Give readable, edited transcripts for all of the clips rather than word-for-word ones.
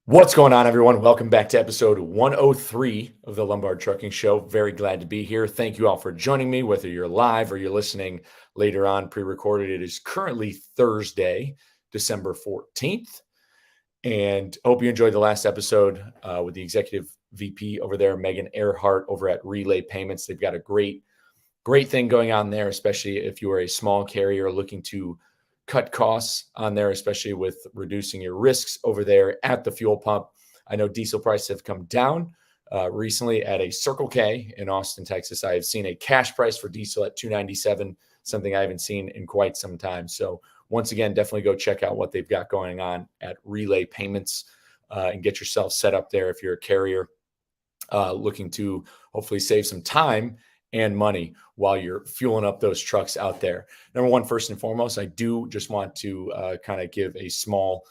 What's going on, everyone? Welcome back to episode 103 of the Lombard Trucking Show. Very glad to be here. Thank you all for joining me, whether you're live or you're listening later on pre-recorded. It is currently Thursday, December 14th, and I hope you enjoyed the last episode with the executive VP over there, Megan Earhart, over at Relay Payments. They've got a great thing going on there, especially if you are a small carrier looking to cut costs on there, especially with reducing your risks over there at the fuel pump. I know diesel prices have come down recently at a Circle K in Austin, Texas. I have seen a cash price for diesel at $2.97, something I haven't seen in quite some time. So once again, definitely go check out what they've got going on at Relay Payments and get yourself set up there if you're a carrier looking to hopefully save some time and money while you're fueling up those trucks out there. Number one, first and foremost, I do just want to kind of give a small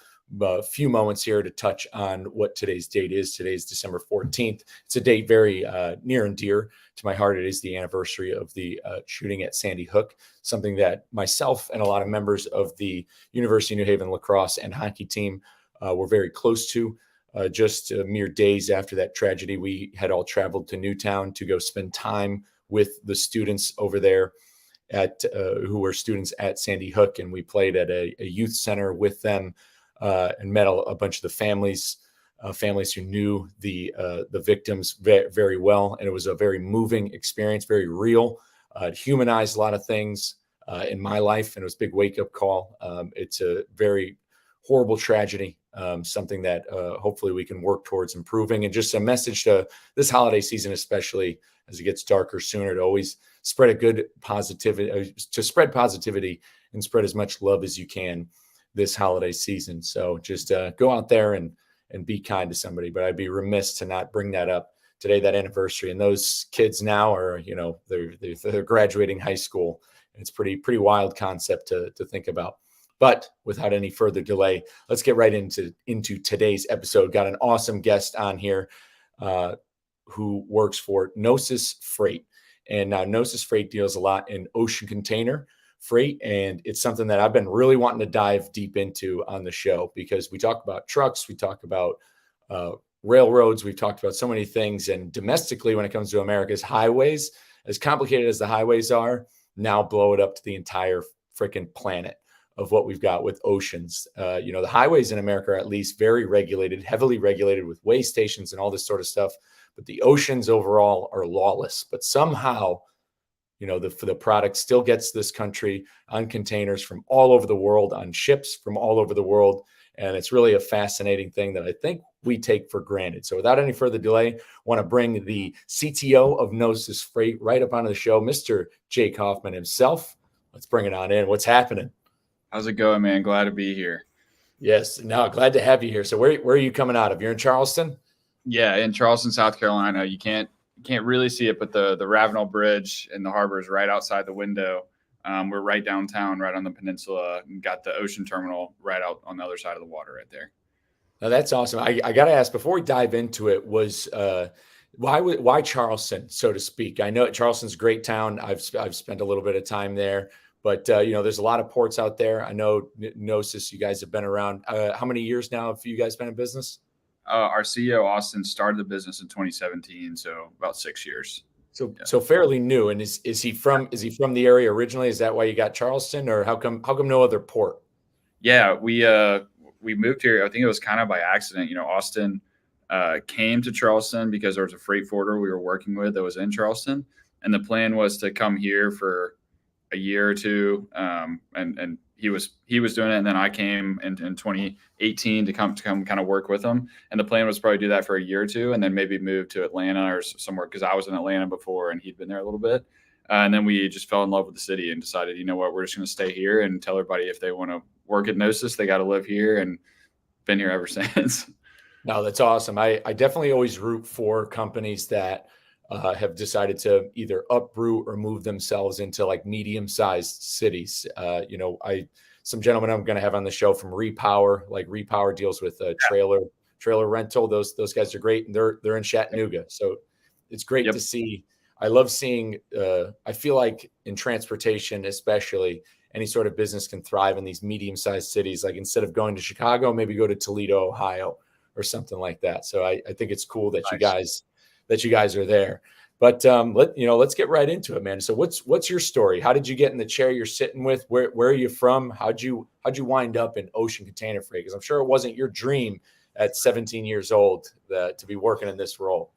few moments here to touch on what today's date is. Today's December 14th. It's a date very near and dear to my heart. It is the anniversary of the shooting at Sandy Hook, something that myself and a lot of members of the University of New Haven lacrosse and hockey team were very close to. Just mere days after that tragedy, we had all traveled to Newtown to go spend time with the students over there at who were students at Sandy Hook, and we played at a youth center with them and met a bunch of the families who knew the victims very, very well, and it was a very moving experience, very real. It humanized a lot of things in my life, and it was a big wake up call. It's a very horrible tragedy, something that hopefully we can work towards improving, and just a message to this holiday season, especially as it gets darker sooner, to always spread a good positivity, to spread positivity and spread as much love as you can this holiday season. So just go out there and be kind to somebody. But I'd be remiss to not bring that up today, that anniversary. And those kids now are, they're graduating high school. It's pretty wild concept to think about. But without any further delay, let's get right into today's episode. Got an awesome guest on here who works for Gnosis Freight. And now Gnosis Freight deals a lot in ocean container freight. And it's something that I've been really wanting to dive deep into on the show, because we talk about trucks, we talk about railroads, we've talked about so many things. And domestically, when it comes to America's highways, as complicated as the highways are, now blow it up to the entire freaking planet of what we've got with oceans. The highways in America are at least very regulated, heavily regulated with weigh stations and all this sort of stuff. But the oceans overall are lawless. But somehow, the product still gets this country on containers from all over the world, on ships from all over the world. And it's really a fascinating thing that I think we take for granted. So without any further delay, I want to bring the CTO of Gnosis Freight right up onto the show, Mr. Jake Hoffman himself. Let's bring it on in. What's happening? How's it going, man? Glad to be here. Yes. No, glad to have you here. So where are you coming out of? You're in Charleston? Yeah, in Charleston, South Carolina. You can't really see it, but the Ravenel Bridge and the harbor is right outside the window. We're right downtown, right on the peninsula, and got the ocean terminal right out on the other side of the water right there. Now that's awesome. I got to ask, before we dive into it, was why Charleston, so to speak? I know Charleston's a great town. I've spent a little bit of time there. But, there's a lot of ports out there. I know Gnosis, you guys have been around. How many years now have you guys been in business? Our CEO, Austin, started the business in 2017, so about 6 years. So fairly new. And is he from the area originally? Is that why you got Charleston, or how come no other port? Yeah, we moved here. I think it was kind of by accident. Austin came to Charleston because there was a freight forwarder we were working with that was in Charleston. And the plan was to come here for a year or two, and he was doing it, and then I came in 2018 to come kind of work with him. And the plan was probably do that for a year or two, and then maybe move to Atlanta or somewhere, because I was in Atlanta before and he'd been there a little bit. And then we just fell in love with the city and decided, you know what, we're just going to stay here and tell everybody if they want to work at Gnosis, they got to live here, and been here ever since. No, that's awesome. I definitely always root for companies that have decided to either uproot or move themselves into like medium-sized cities. Some gentlemen I'm going to have on the show from Repower, like Repower deals with trailer rental. Those guys are great, and they're in Chattanooga. So it's great to see. I love seeing. I feel like in transportation, especially, any sort of business can thrive in these medium-sized cities. Like instead of going to Chicago, maybe go to Toledo, Ohio, or something like that. So I think it's cool that Nice. you guys are there. But let's get right into it, man. So what's your story? How did you get in the chair you're sitting with? Where are you from? How'd you wind up in ocean container freight? Because I'm sure it wasn't your dream at 17 years old to be working in this role.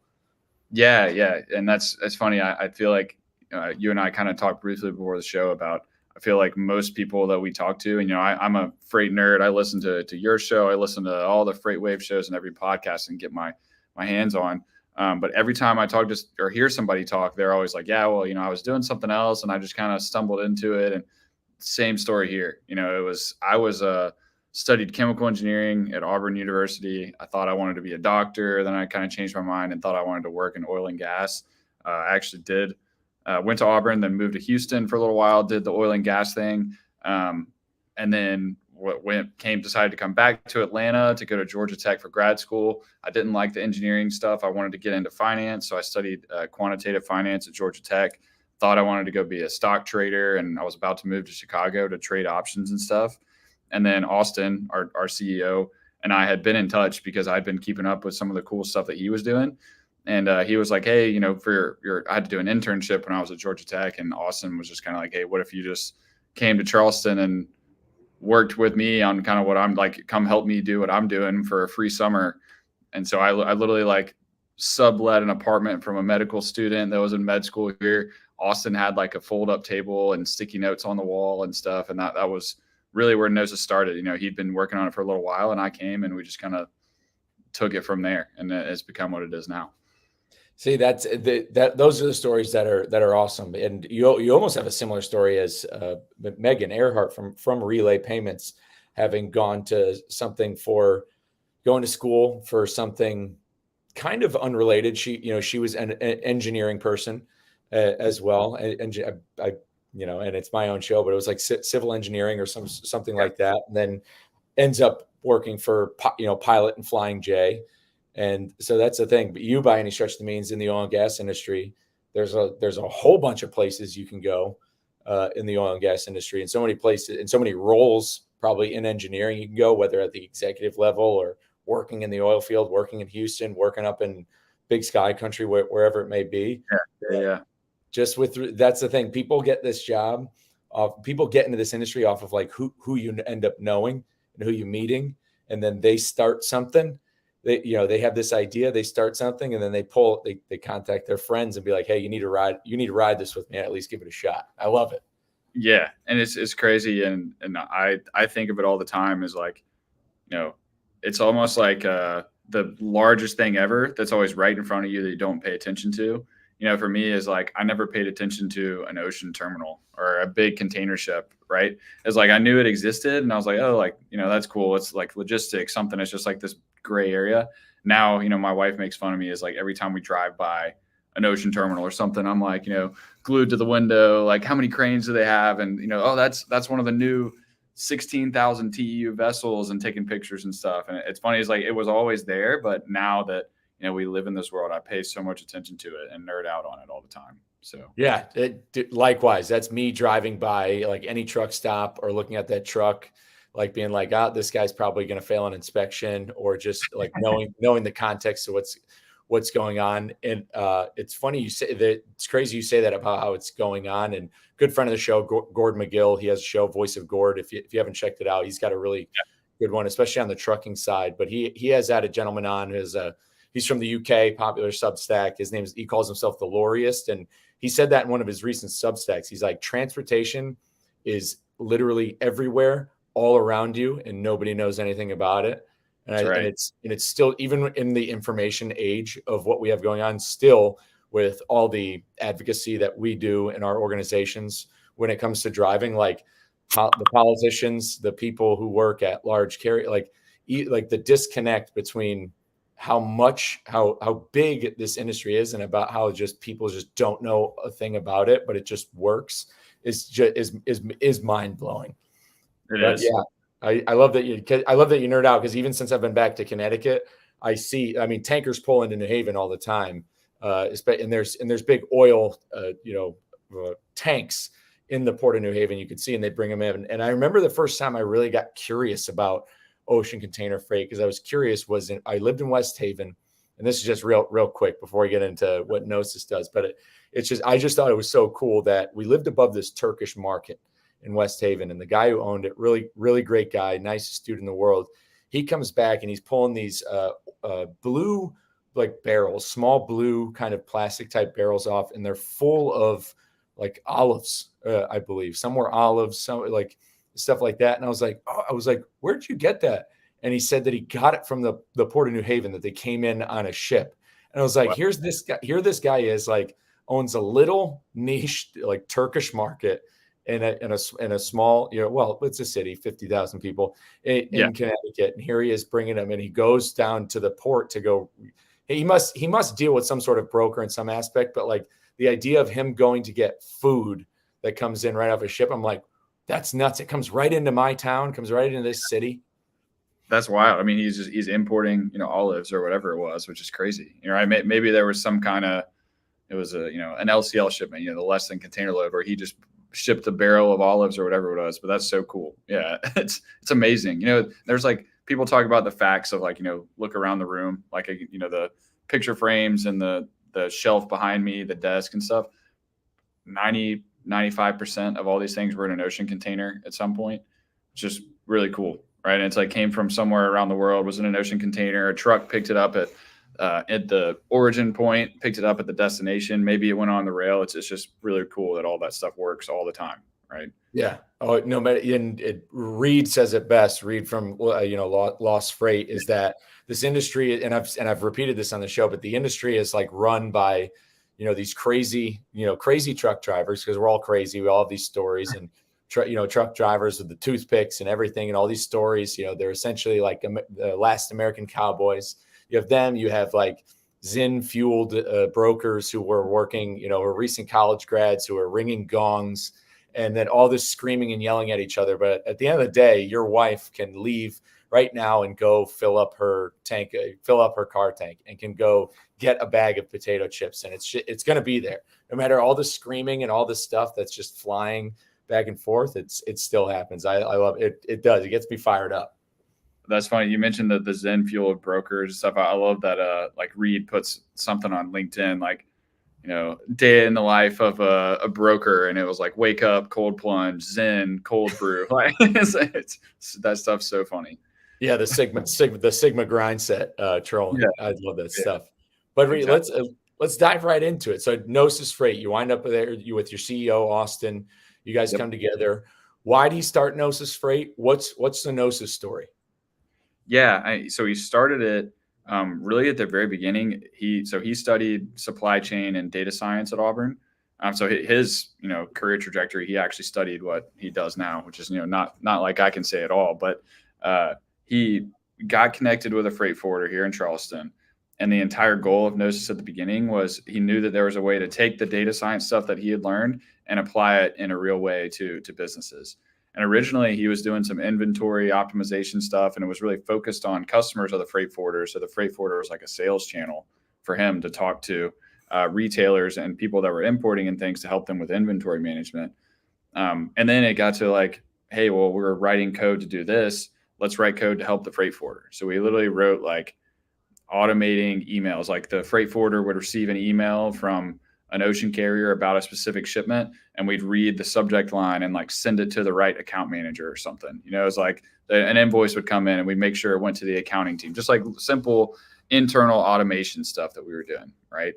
Yeah, yeah, and that's funny. I feel like you and I kind of talked briefly before the show about. I feel like most people that we talk to, and I'm a freight nerd. I listen to your show. I listen to all the Freight Wave shows and every podcast and get my hands on. But every time I talk to or hear somebody talk, they're always like, "Yeah, well, I was doing something else and I just kind of stumbled into it." And same story here. I was studied chemical engineering at Auburn University. I thought I wanted to be a doctor. Then I kind of changed my mind and thought I wanted to work in oil and gas. I actually did. Went to Auburn, then moved to Houston for a little while, did the oil and gas thing. And then decided to come back to Atlanta to go to Georgia Tech for grad school. I didn't like the engineering stuff. I wanted to get into finance. So I studied quantitative finance at Georgia Tech. Thought I wanted to go be a stock trader. And I was about to move to Chicago to trade options and stuff. And then Austin, our CEO, and I had been in touch because I'd been keeping up with some of the cool stuff that he was doing. And he was like, "Hey, for I had to do an internship when I was at Georgia Tech." And Austin was just kind of like, "Hey, what if you just came to Charleston and worked with me on kind of what I'm like, come help me do what I'm doing for a free summer." And so I literally like sublet an apartment from a medical student that was in med school here. Austin had like a fold up table and sticky notes on the wall and stuff. And that was really where Gnosis started. He'd been working on it for a little while and I came and we just kind of took it from there, and it's become what it is now. See, those are the stories that are awesome, and you almost have a similar story as Megan Earhart from Relay Payments, having gone to something for going to school for something kind of unrelated. She was an engineering person as well, and and it's my own show, but it was like civil engineering or something like that, and then ends up working for Pilot and Flying J. And so that's the thing. But you, by any stretch of the means, in the oil and gas industry, there's a whole bunch of places you can go in the oil and gas industry, and so many places and so many roles probably in engineering you can go, whether at the executive level or working in the oil field, working in Houston, working up in Big Sky Country, wherever it may be. Yeah. That's the thing. People get this job. People get into this industry off of like who you end up knowing and who you meeting, and then they start something. They have this idea, they start something, and then they contact their friends and be like, "Hey, you need to ride this with me, at least give it a shot." I love it. Yeah. And it's crazy. And I think of it all the time as like, it's almost like the largest thing ever that's always right in front of you that you don't pay attention to. For me is like, I never paid attention to an ocean terminal or a big container ship, right? It's like, I knew it existed and I was like, oh, like, that's cool. It's like logistics, something. It's just like this gray area. Now, my wife makes fun of me is like, every time we drive by an ocean terminal or something, I'm like, glued to the window, like how many cranes do they have? And, oh, that's one of the new 16,000 TEU vessels, and taking pictures and stuff. And it's funny. It's like, it was always there, but now that, we live in this world, I pay so much attention to it and nerd out on it all the time. So yeah, likewise. That's me driving by like any truck stop or looking at that truck, like being like, this guy's probably going to fail an inspection, or just like knowing the context of what's going on. And it's funny you say that. It's crazy you say that about how it's going on. And good friend of the show, Gord McGill, he has a show, Voice of Gord. If you haven't checked it out, he's got a really good one, especially on the trucking side. But he has had a gentleman on who's he's from the UK, popular Substack. He calls himself the Lawless, and he said that in one of his recent Substacks. He's like, transportation is literally everywhere, all around you, and nobody knows anything about it. And it's still, even in the information age of what we have going on, still with all the advocacy that we do in our organizations when it comes to driving, like the politicians, the people who work at large carrier, like the disconnect between how big this industry is and about how just people just don't know a thing about it, but it just works is mind blowing. It is. Yeah. I love that you nerd out, because even since I've been back to Connecticut, I mean, tankers pull into New Haven all the time. And there's big oil, tanks in the port of New Haven, you could see, and they bring them in. And I remember the first time I really got curious about ocean container freight because I was curious. I lived in West Haven, and this is just real quick before we get into what Gnosis does. But I just thought it was so cool that we lived above this Turkish market in West Haven, and the guy who owned it, really great guy, nicest dude in the world. He comes back and he's pulling these blue like barrels, small blue kind of plastic type barrels off, and they're full of like olives, I believe. Some were olives, some like stuff like that. And I was like, where'd you get that? And he said that he got it from the port of New Haven, that they came in on a ship. And I was like, Wow. this guy is like, owns a little niche like Turkish market in a small, well, it's a city, 50,000 people in Connecticut. And here he is bringing them, and he goes down to the port to go. He must deal with some sort of broker in some aspect, but like the idea of him going to get food that comes in right off a ship, I'm like, that's nuts. It comes right into my town, comes right into this city. That's wild. I mean, he's importing, olives or whatever it was, which is crazy. Maybe there was some kind of, it was an LCL shipment, the less than container load, where he just shipped a barrel of olives or whatever it was. But that's so cool. Yeah, it's amazing. There's like people talk about the facts of like, look around the room, like the picture frames and the shelf behind me, the desk and stuff. 95% of all these things were in an ocean container at some point. It's just really cool, right? And it's like came from somewhere around the world, was in an ocean container. A truck picked it up at the origin point, picked it up at the destination. Maybe it went on the rail. It's just really cool that all that stuff works all the time, right? Yeah. Oh no, and Reed says it best. Reed from Lost Freight is that this industry, and I've repeated this on the show, but the industry is like run by these crazy truck drivers, because we're all crazy. We all have these stories, and truck drivers with the toothpicks and everything, and all these stories. They're essentially like the last American cowboys. You have them. You have like Zinn fueled brokers who were working, or recent college grads who are ringing gongs, and then all this screaming and yelling at each other. But at the end of the day, your wife can leave right now and go fill up her car tank, and can go get a bag of potato chips. And it's going to be there. No matter all the screaming and all this stuff that's just flying back and forth, it still happens. I love it. It does. It gets me fired up. That's funny. You mentioned the Zen fuel of brokers and stuff. I love that. Like Reed puts something on LinkedIn, like, day in the life of a broker. And it was like, wake up, cold plunge, Zen, cold brew. Like that stuff's so funny. Yeah. The Sigma grind set, trolling. Yeah. I love that stuff. But exactly. Let's dive right into it. So Gnosis Freight, you wind up there with your CEO, Austin. You guys come together. Why do you start Gnosis Freight? What's the Gnosis story? Yeah. So he started it really at the very beginning. He studied supply chain and data science at Auburn. So his, career trajectory, he actually studied what he does now, which is, not like I can say at all, but he got connected with a freight forwarder here in Charleston. And the entire goal of Gnosis at the beginning was he knew that there was a way to take the data science stuff that he had learned and apply it in a real way to businesses. And originally he was doing some inventory optimization stuff, and it was really focused on customers of the freight forwarder. So the freight forwarder was like a sales channel for him to talk to retailers and people that were importing and things to help them with inventory management. And then it got to like, hey, well, we're writing code to do this. Let's write code to help the freight forwarder. So we literally wrote like automating emails. Like the freight forwarder would receive an email from an ocean carrier about a specific shipment, and we'd read the subject line and like send it to the right account manager or something. It's like an invoice would come in and we'd make sure it went to the accounting team, just like simple internal automation stuff that we were doing. Right.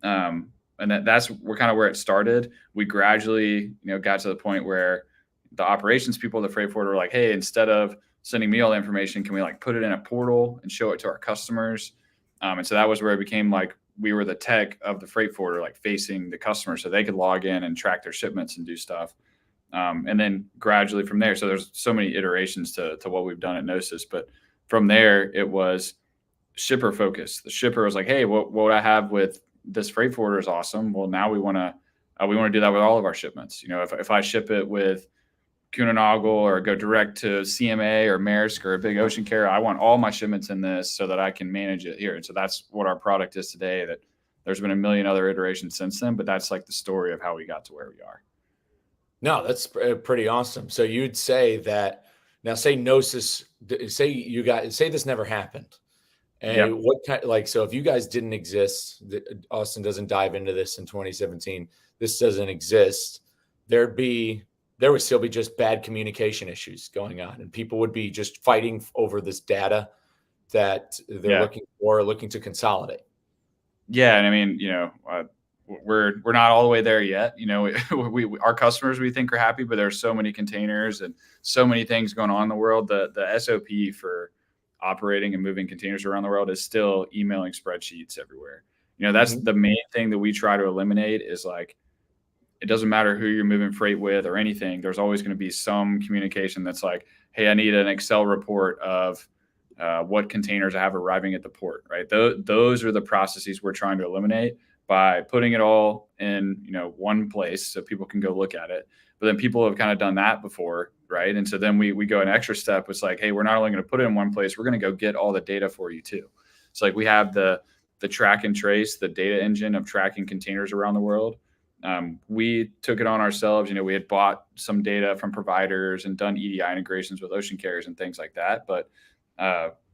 And that's kind of where it started. We gradually, got to the point where the operations people, the freight forwarder were like, hey, instead of sending me all the information, can we like put it in a portal and show it to our customers? And so that was where it became like, we were the tech of the freight forwarder, like facing the customer so they could log in and track their shipments and do stuff. And then gradually from there, so there's so many iterations to what we've done at Gnosis, but from there it was shipper focused. The shipper was like, hey, what I have with this freight forwarder is awesome. Well, now we want to do that with all of our shipments. If I ship it with Kuehne+Nagel or go direct to CMA or Maersk or a big ocean carrier, I want all my shipments in this so that I can manage it here. And so that's what our product is today. That there's been a million other iterations since then, but that's like the story of how we got to where we are. No, that's pretty awesome. So you'd say that Now, say Gnosis, say this never happened. And Yep. what kind, like, so if you guys didn't exist, Austin doesn't dive into this in 2017, this doesn't exist, there would still be just bad communication issues going on, and people would be just fighting over this data that they're Yeah. looking to consolidate. Yeah. And I mean, we're not all the way there yet. Our customers, we think, are happy, but there's so many containers and so many things going on in the world. The SOP for operating and moving containers around the world is still emailing spreadsheets everywhere. That's the main thing that we try to eliminate is like, it doesn't matter who you're moving freight with or anything. There's always going to be some communication that's like, hey, I need an Excel report of what containers I have arriving at the port, right? Those are the processes we're trying to eliminate by putting it all in, one place so people can go look at it. But then people have kind of done that before, right? And so then we go an extra step. It's like, hey, we're not only going to put it in one place, we're going to go get all the data for you too. So like we have the track and trace, the data engine of tracking containers around the world. We took it on ourselves. We had bought some data from providers and done EDI integrations with ocean carriers and things like that. But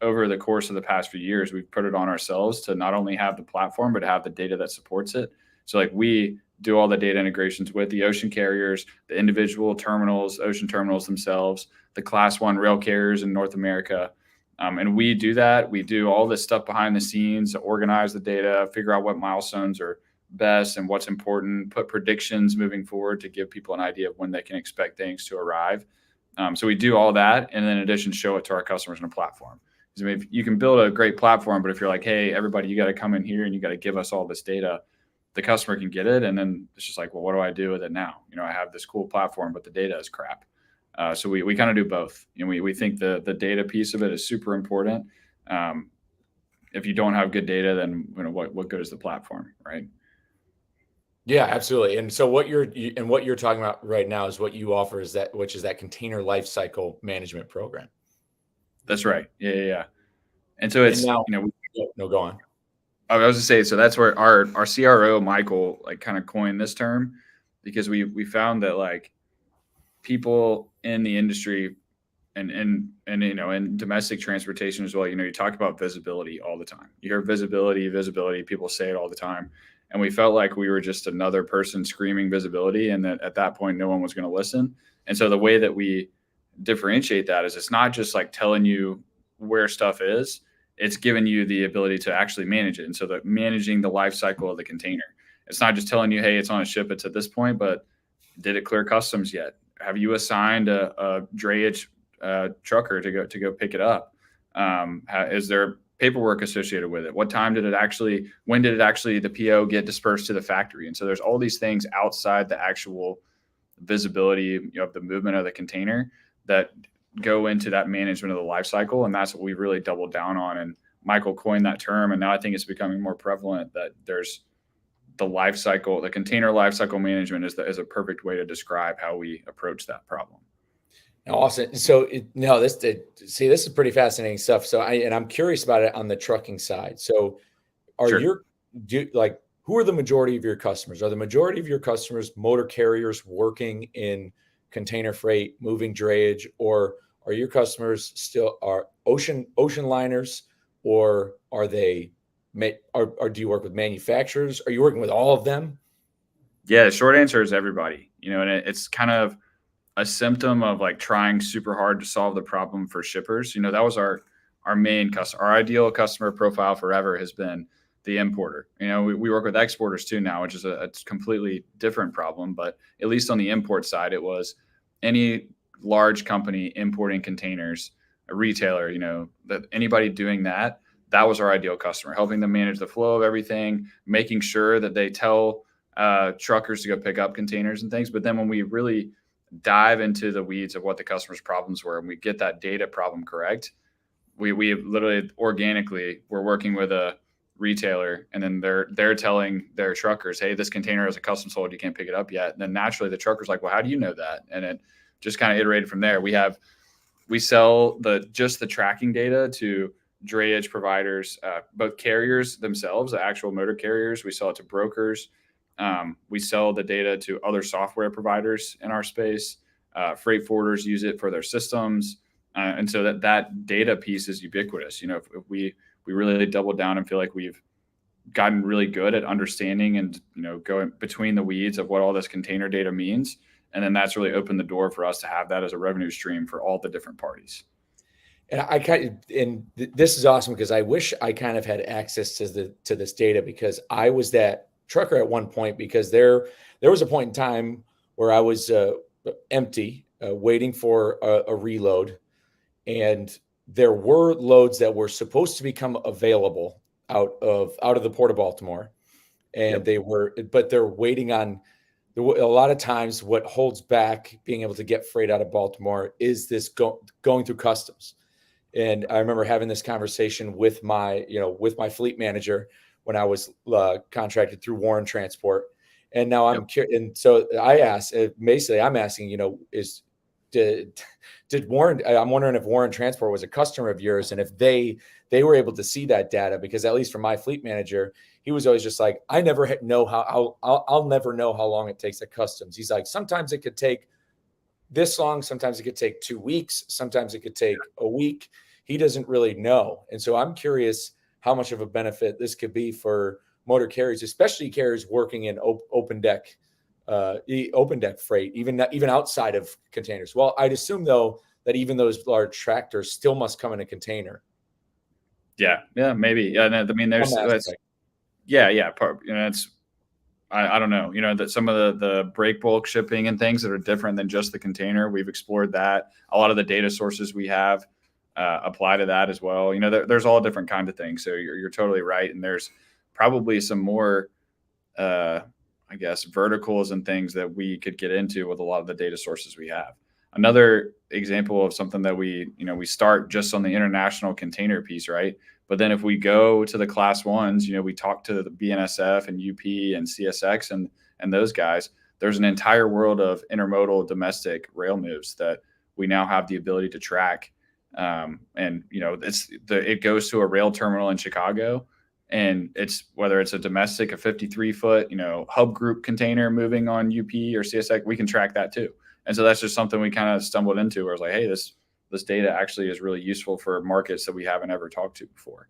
over the course of the past few years, we've put it on ourselves to not only have the platform, but have the data that supports it. So like we do all the data integrations with the ocean carriers, the individual terminals, ocean terminals themselves, the class 1 rail carriers in North America. And we do that. We do all this stuff behind the scenes, organize the data, figure out what milestones are best and what's important, put predictions moving forward to give people an idea of when they can expect things to arrive. So we do all that, and then in addition, show it to our customers in a platform. Because I mean, you can build a great platform, but if you're like, hey, everybody, you got to come in here and you got to give us all this data, the customer can get it, and then it's just like, well, what do I do with it now? I have this cool platform, but the data is crap. So we kind of do both. We think the data piece of it is super important. If you don't have good data, then what good is the platform, right? Yeah, absolutely. And so what you're talking about right now is what you offer which is that Container Lifecycle Management program. That's right. Yeah. And so it's, no, go on. I was to say, so that's where our CRO, Michael, like kind of coined this term, because we found that like people in the industry and in domestic transportation as well, you talk about visibility all the time. You hear visibility, people say it all the time. And we felt like we were just another person screaming visibility, and that at that point, no one was going to listen. And so the way that we differentiate that is it's not just like telling you where stuff is, it's giving you the ability to actually manage it. And so that managing the life cycle of the container, it's not just telling you, hey, it's on a ship, it's at this point, but did it clear customs yet? Have you assigned a drayage trucker to go pick it up? Is there paperwork associated with it? When did it actually the PO get dispersed to the factory? And so there's all these things outside the actual visibility of the movement of the container that go into that management of the life cycle. And that's what we really doubled down on. And Michael coined that term. And now I think it's becoming more prevalent that there's the life cycle, the container life cycle management is a perfect way to describe how we approach that problem. Awesome. So this is pretty fascinating stuff. So I'm curious about it on the trucking side. So Sure. who are the majority of your customers? Are the majority of your customers motor carriers working in container freight, moving drayage, or are your customers still ocean liners, or are they or do you work with manufacturers? Are you working with all of them? Yeah, the short answer is everybody. And it's kind of a symptom of like trying super hard to solve the problem for shippers. That was our main customer. Our ideal customer profile forever has been the importer. We work with exporters too now, which is a completely different problem. But at least on the import side, it was any large company importing containers, a retailer, that anybody doing that was our ideal customer, helping them manage the flow of everything, making sure that they tell truckers to go pick up containers and things. But then when we really dive into the weeds of what the customer's problems were and we get that data problem correct, we literally organically, we're working with a retailer, and then they're telling their truckers, hey, this container is a custom sold, you can't pick it up yet. And then naturally the trucker's like, well, how do you know that? And it just kind of iterated from there. We sell just the tracking data to drayage providers, both carriers themselves, the actual motor carriers. We sell it to brokers. We sell the data to other software providers in our space. Freight forwarders use it for their systems. And so that data piece is ubiquitous. If we really double down and feel like we've gotten really good at understanding and going between the weeds of what all this container data means, and then that's really opened the door for us to have that as a revenue stream for all the different parties. And this is awesome because I wish I kind of had access to this data, because I was that trucker at one point, because there was a point in time where I was empty, waiting for a reload, and there were loads that were supposed to become available out of the Port of Baltimore, and Yep. but they're waiting on. A lot of times, what holds back being able to get freight out of Baltimore is this going through customs. And I remember having this conversation with my fleet manager when I was contracted through Warren Transport. And now I'm Yep. curious. And so I asked, basically, I'm asking, did Warren, I'm wondering if Warren Transport was a customer of yours, and if they were able to see that data, because at least for my fleet manager, he was always just like, I never know how, I'll never know how long it takes at customs. He's like, sometimes it could take this long, sometimes it could take 2 weeks, sometimes it could take a week. He doesn't really know. And so I'm curious how much of a benefit this could be for motor carriers, especially carriers working in open deck freight, even outside of containers. Well, I'd assume though that even those large tractors still must come in a container. Yeah, maybe. Yeah, I mean, there's part. It's I don't know. That some of the break bulk shipping and things that are different than just the container. We've explored that. A lot of the data sources we have apply to that as well. There's all different kinds of things. So you're totally right. And there's probably some more, I guess, verticals and things that we could get into with a lot of the data sources we have. Another example of something that we start just on the international container piece, right? But then if we go to the class ones, we talk to the BNSF and UP and CSX and those guys. There's an entire world of intermodal domestic rail moves that we now have the ability to track. It goes to a rail terminal in Chicago, and it's whether it's a domestic, a 53-foot, hub group container moving on UP or CSX, we can track that too. And so that's just something we kind of stumbled into, where it's like, hey, this data actually is really useful for markets that we haven't ever talked to before.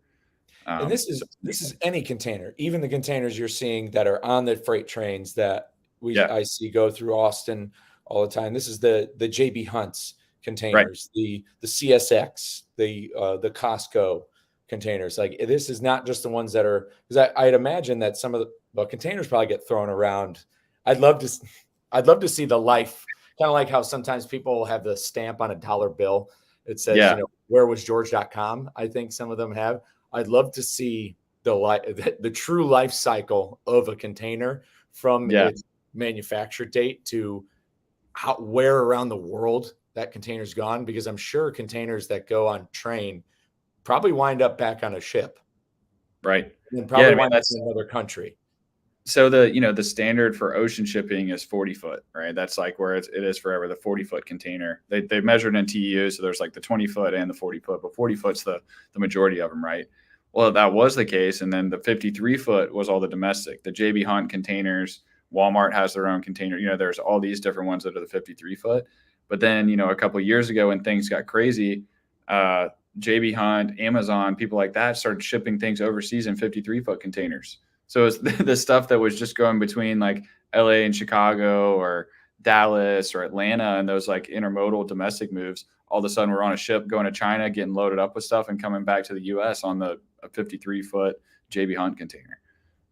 And this is any container, even the containers you're seeing that are on the freight trains that I see go through Austin all the time. This is the JB Hunts containers, right. the CSX, the Costco containers. Like, this is not just the ones that are, because I'd imagine that some of the containers probably get thrown around. I'd love to see the life, kind of like how sometimes people have the stamp on a dollar bill. It says, where was George.com? I think some of them have. I'd love to see the true life cycle of a container from its manufacture date to where around the world that container's gone, because I'm sure containers that go on train probably wind up back on a ship. Right. And probably wind up in another country. So the standard for ocean shipping is 40 foot, right? That's like where it is forever, the 40-foot container. They measured in TEU, so there's like the 20 foot and the 40 foot, but 40 foot's the majority of them, right? Well, that was the case. And then the 53 foot was all the domestic, the JB Hunt containers. Walmart has their own container. There's all these different ones that are the 53 foot. But then, a couple of years ago when things got crazy, JB Hunt, Amazon, people like that started shipping things overseas in 53-foot containers. So it's the stuff that was just going between like LA and Chicago or Dallas or Atlanta and those like intermodal domestic moves. All of a sudden we're on a ship going to China, getting loaded up with stuff and coming back to the US on a 53-foot JB Hunt container.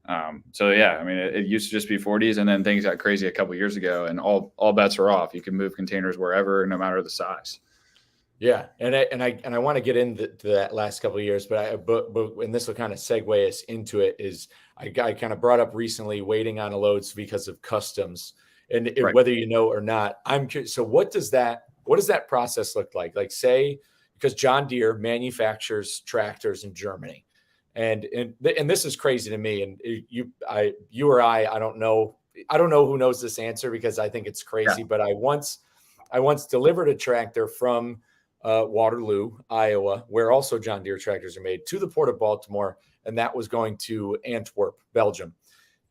It used to just be 40s, and then things got crazy a couple of years ago, and all bets are off. You can move containers wherever, no matter the size. Yeah, and I want to get into that last couple of years, but and this will kind of segue us into it. Is I kind of brought up recently waiting on loads because of customs, and right. Whether you know or not, I'm curious. So what does that process look like? Like, say, because John Deere manufactures tractors in Germany, and this is crazy to me. And you or I don't know who knows this answer, because I think it's crazy. Yeah. But I once delivered a tractor from Waterloo, Iowa, where also John Deere tractors are made, to the Port of Baltimore, and that was going to Antwerp, Belgium.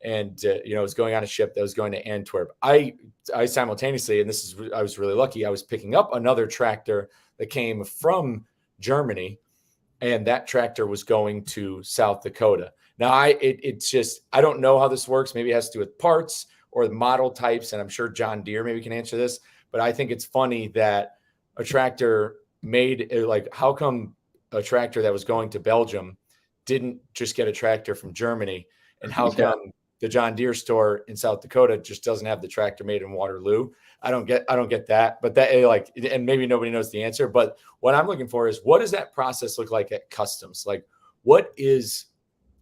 and it was going on a ship that was going to Antwerp. I simultaneously, and I was really lucky, I was picking up another tractor that came from Germany, and that tractor was going to South Dakota. Now, it's just, I don't know how this works. Maybe it has to do with parts or the model types, and I'm sure John Deere maybe can answer this, but I think it's funny that a tractor how come a tractor that was going to Belgium didn't just get a tractor from Germany, and how come the John Deere store in South Dakota just doesn't have the tractor made in Waterloo? I don't get that, but that and maybe nobody knows the answer, but what I'm looking for is, what does that process look like at customs? Like, what is,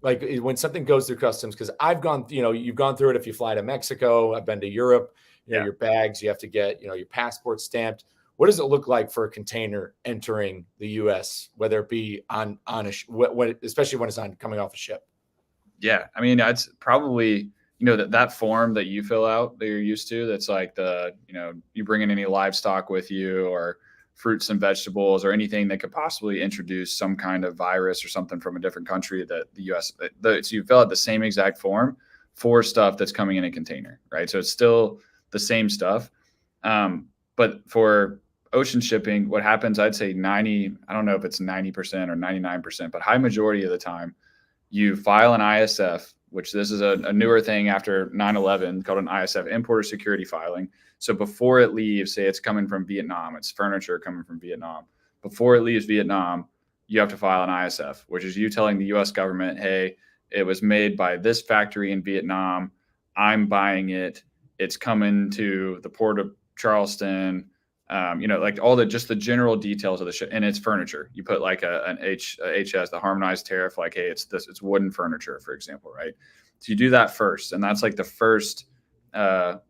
like, when something goes through customs? Because I've gone, you've gone through it. If you fly to Mexico, I've been to Europe, your bags, you have to get, your passport stamped. What does it look like for a container entering the U.S., whether it be on especially when it's coming off a ship? Yeah. I mean, it's probably, that form that you fill out that you're used to, that's like you bring in any livestock with you, or fruits and vegetables, or anything that could possibly introduce some kind of virus or something from a different country, that the U.S. So you fill out the same exact form for stuff that's coming in a container, right? So it's still the same stuff. But for ocean shipping, what happens, I'd say I don't know if it's 90% or 99%, but high majority of the time, you file an ISF, which this is a newer thing after 9/11, called an ISF, importer security filing. So before it leaves, say it's coming from Vietnam, it's furniture coming from Vietnam. Before it leaves Vietnam, you have to file an ISF, which is you telling the US government, hey, it was made by this factory in Vietnam. I'm buying it. It's coming to the port of Charleston. Like all just the general details of the ship, and it's furniture. You put like an HS, the harmonized tariff, like, hey, it's wooden furniture, for example, right? So you do that first, and that's like the first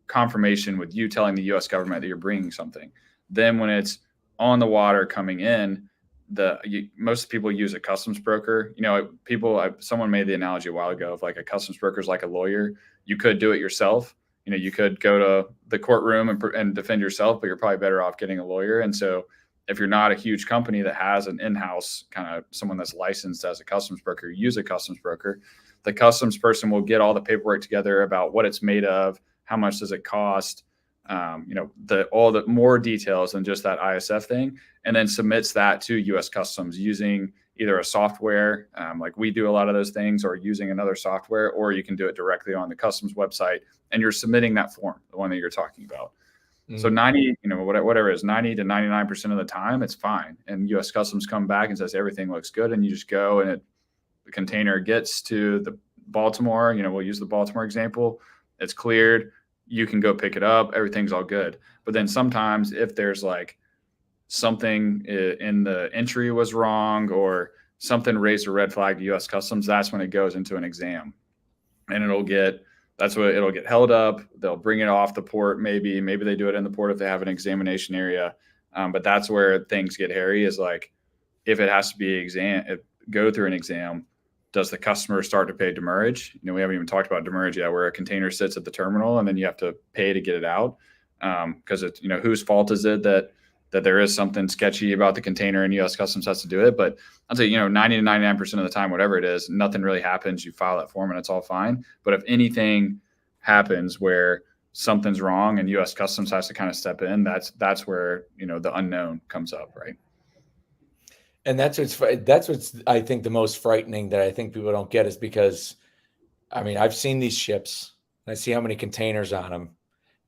confirmation with you telling the U.S. government that you're bringing something. Then when it's on the water coming in, most people use a customs broker. Someone made the analogy a while ago of like a customs broker is like a lawyer. You could do it yourself. You could go to the courtroom and defend yourself, but you're probably better off getting a lawyer. And so if you're not a huge company that has an in-house kind of someone that's licensed as a customs broker, use a customs broker. The customs person will get all the paperwork together about what it's made of, how much does it cost, all the more details than just that ISF thing, and then submits that to U.S. Customs using either a software, like we do a lot of those things, or using another software, or you can do it directly on the customs website, and you're submitting that form, the one that you're talking about. Mm-hmm. So whatever it is, 90 to 99% of the time, it's fine. And U.S. Customs come back and says everything looks good, and you just go, and the container gets to the Baltimore. We'll use the Baltimore example. It's cleared. You can go pick it up. Everything's all good. But then sometimes if there's like something in the entry was wrong, or something raised a red flag to U.S. Customs, that's when it goes into an exam, and it'll get held up. They'll bring it off the port. Maybe they do it in the port if they have an examination area. But that's where things get hairy, is like, if it has to go through an exam, does the customer start to pay demurrage? We haven't even talked about demurrage yet, where a container sits at the terminal and then you have to pay to get it out. Because it's, whose fault is it that there is something sketchy about the container and U.S. Customs has to do it? But I'd say, 90 to 99% of the time, whatever it is, nothing really happens. You file that form and it's all fine. But if anything happens where something's wrong and U.S. Customs has to kind of step in, that's where, the unknown comes up, right? And that's what's I think the most frightening, that I think people don't get, is because, I've seen these ships and I see how many containers on them.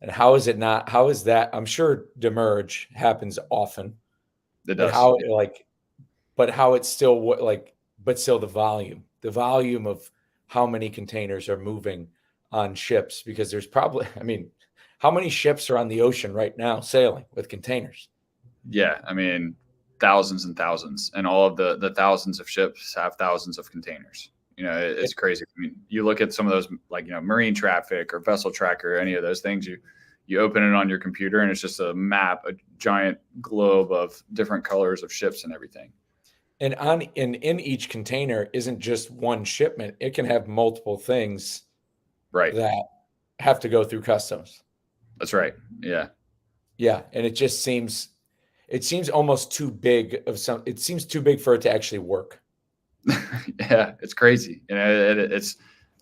And how is that? I'm sure demurrage happens often. It does. But still the volume of how many containers are moving on ships, because there's probably, how many ships are on the ocean right now sailing with containers? Yeah. Thousands and thousands, and all of the thousands of ships have thousands of containers. It's crazy. You look at some of those, like, marine traffic or vessel tracker, any of those things, you open it on your computer and it's just a map, a giant globe of different colors of ships and everything. And in each container isn't just one shipment. It can have multiple things, right, that have to go through customs. That's right. Yeah. Yeah. And it seems almost too big it seems too big for it to actually work. Yeah, it's crazy. It's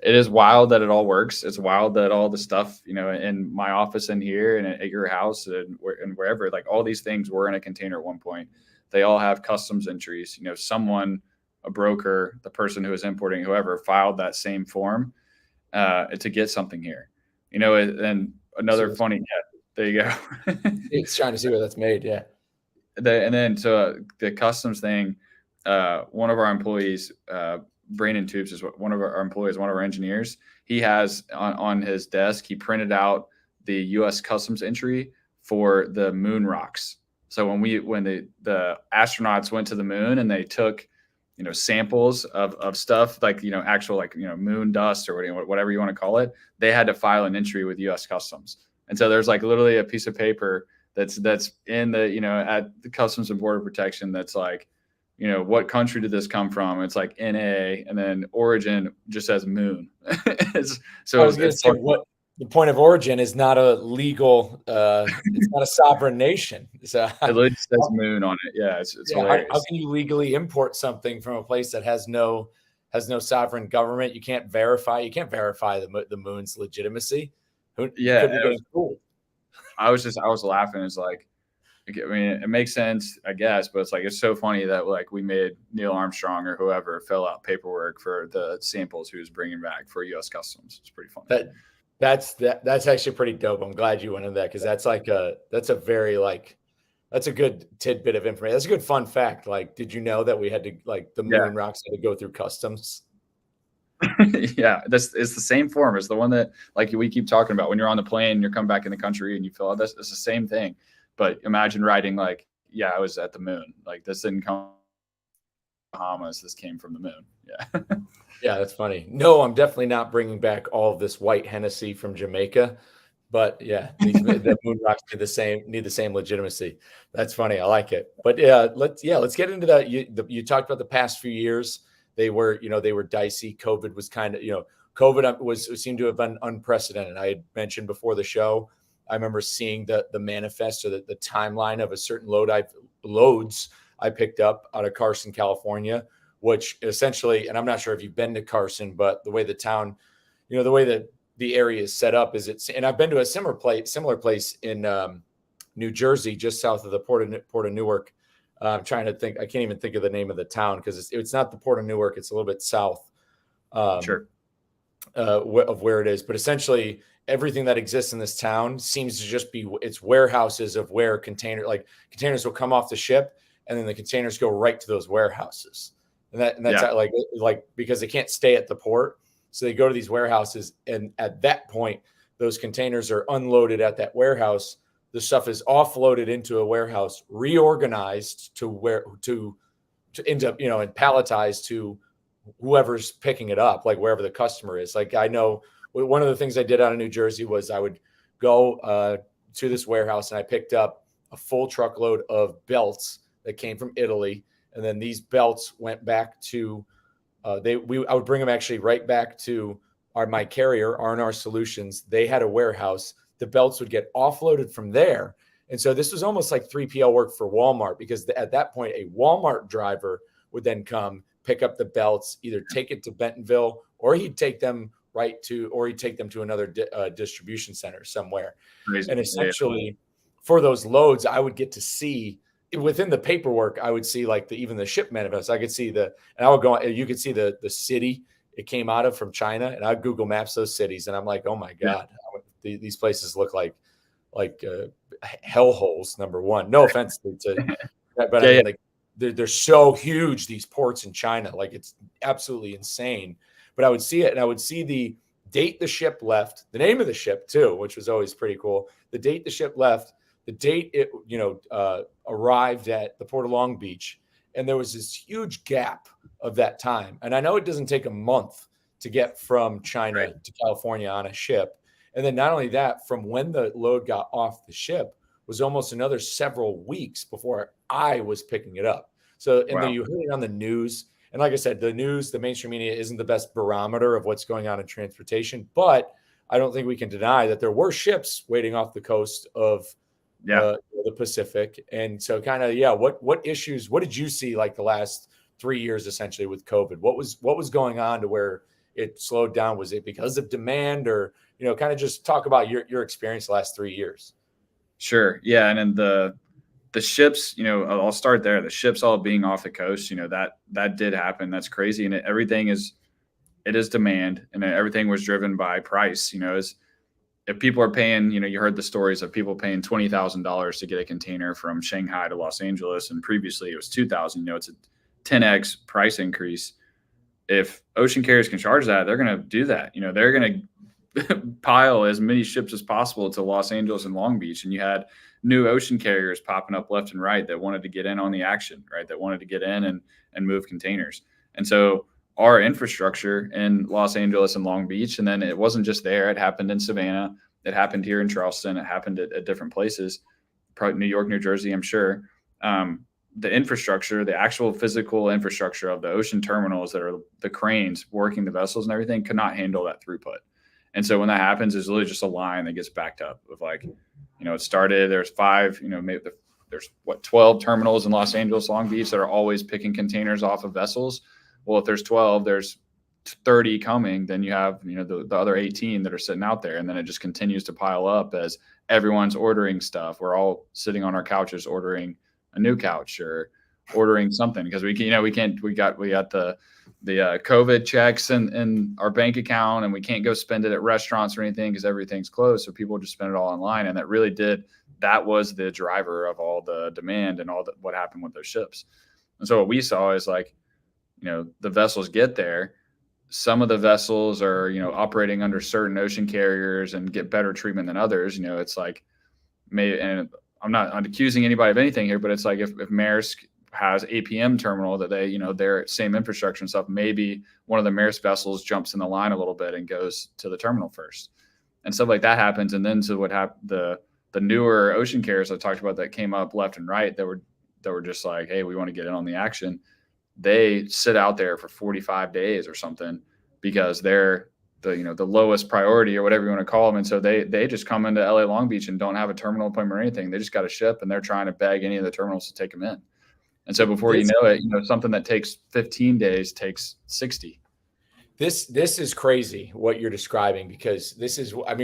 It is wild that it all works. It's wild that all the stuff, in my office in here and at your house and wherever, like all these things were in a container at one point. They all have customs entries. Someone, a broker, the person who is importing, whoever filed that same form to get something here. And another funny, yeah, there you go. It's trying to see where that's made. Yeah. The customs thing, one of our employees, Brandon Tubes is one of our employees, one of our engineers. He has on his desk, he printed out the U.S. customs entry for the moon rocks. So when the astronauts went to the moon and they took, samples of stuff like, actual, like, moon dust or whatever you want to call it, they had to file an entry with U.S. Customs. And so there's like literally a piece of paper that's in the, at the Customs and Border Protection that's like, what country did this come from? It's like NA, and then origin just says moon. So I was going to say, what the point of origin is not a legal, it's not a sovereign nation. So it literally says moon on it. Yeah, it's hilarious. How can you legally import something from a place that has no sovereign government? You can't verify the moon's legitimacy. Yeah, could be getting fooled. I was laughing. It's like, I mean, it makes sense, I guess, but it's like, it's so funny that like we made Neil Armstrong or whoever fill out paperwork for the samples he was bringing back for U.S. Customs. It's pretty funny. That's actually pretty dope. I'm glad you went into that, because that's a good tidbit of information. That's a good fun fact. Like, did you know that we had to, like, the moon rocks had to go through customs? Yeah, it's the same form as the one that, like, we keep talking about when you're on the plane, you're coming back in the country and you fill out this. It's the same thing. But imagine writing like, yeah, I was at the moon. Like, this didn't come from Bahamas. This came from the moon. Yeah. Yeah, that's funny. No, I'm definitely not bringing back all of this white Hennessy from Jamaica. But yeah, the moon rocks need the same legitimacy. That's funny. I like it. But yeah, let's get into that. You talked about the past few years. They were dicey. COVID was kind of, COVID seemed to have been unprecedented. I had mentioned before the show, I remember seeing the manifest or the timeline of a certain loads I picked up out of Carson, California, which essentially, and I'm not sure if you've been to Carson, but the way the town, the way that the area is set up and I've been to a similar place in New Jersey, just south of the Port of Newark. I'm trying to think. I can't even think of the name of the town because it's not the Port of Newark. It's a little bit south Sure. Of where it is. But essentially, everything that exists in this town seems to just be it's warehouses of where containers will come off the ship, and then the containers go right to those warehouses. And that's like because they can't stay at the port, so they go to these warehouses, and at that point, those containers are unloaded at that warehouse. The stuff is offloaded into a warehouse, reorganized to end up, and palletized to whoever's picking it up, like wherever the customer is. Like, I know one of the things I did out of New Jersey was I would go to this warehouse and I picked up a full truckload of belts that came from Italy. And then these belts went back to, I would bring them actually right back to my carrier, R&R Solutions. They had a warehouse. The belts would get offloaded from there. And so this was almost like 3PL work for Walmart, because at that point, a Walmart driver would then come pick up the belts, either take it to Bentonville, or he'd take them to another distribution center somewhere. Crazy. And essentially, for those loads, I would get to see within the paperwork, I would see like even the ship manifest. I could see you could see the city it came out of from China, and I'd Google Maps those cities, and I'm like, oh my God, these places look like hellholes. Number one, no offense but I mean, like, they're so huge, these ports in China, like it's absolutely insane. But I would see it, and I would see the date the ship left, the name of the ship too, which was always pretty cool. The date the ship left, the date it arrived at the Port of Long Beach, and there was this huge gap of that time. And I know it doesn't take a month to get from China to California on a ship. And then not only that, from when the load got off the ship was almost another several weeks before I was picking it up. So, and then you heard it on the news. And like I said, the mainstream media isn't the best barometer of what's going on in transportation, but I don't think we can deny that there were ships waiting off the coast of the Pacific. And so what issues, what did you see like the last 3 years essentially with COVID? What was going on to where it slowed down? Was it because of demand, or, kind of just talk about your experience the last 3 years? Sure. Yeah. And then the ships, I'll start there. The ships all being off the coast, that did happen. That's crazy. And it is demand, and everything was driven by price. If people are paying, you heard the stories of people paying $20,000 to get a container from Shanghai to Los Angeles, and previously it was 2,000. It's a 10x price increase. If ocean carriers can charge that, they're going to do that. They're going to pile as many ships as possible to Los Angeles and Long Beach. And you had new ocean carriers popping up left and right that wanted to get in on the action, right? That wanted to get in and move containers. And so our infrastructure in Los Angeles and Long Beach, and then it wasn't just there. It happened in Savannah. It happened here in Charleston. It happened at different places, probably New York, New Jersey, I'm sure. The infrastructure, the actual physical infrastructure of the ocean terminals that are the cranes working the vessels and everything could not handle that throughput. And so when that happens, there's literally just a line that gets backed up of it started, there's 5, maybe there's 12 terminals in Los Angeles, Long Beach that are always picking containers off of vessels. Well, if there's 12, there's 30 coming, then you have, the other 18 that are sitting out there. And then it just continues to pile up as everyone's ordering stuff. We're all sitting on our couches ordering a new couch or ordering something because we got the COVID checks in our bank account, and we can't go spend it at restaurants or anything because everything's closed. So people just spend it all online. And that was the driver of all the demand and what happened with those ships. And so what we saw is the vessels get there. Some of the vessels are, operating under certain ocean carriers and get better treatment than others. It's maybe, and I'm not accusing anybody of anything here, but it's if Maersk has APM terminal that they, their same infrastructure and stuff, maybe one of the Maersk vessels jumps in the line a little bit and goes to the terminal first, and stuff like that happens. And then what happened, the newer ocean carriers I talked about that came up left and right, that were just hey, we want to get in on the action. They sit out there for 45 days or something because they're the lowest priority or whatever you want to call them. And so they just come into LA Long Beach and don't have a terminal appointment or anything. They just got a ship and they're trying to beg any of the terminals to take them in. And so before you know it, something that takes 15 days takes 60. This is crazy what you're describing, because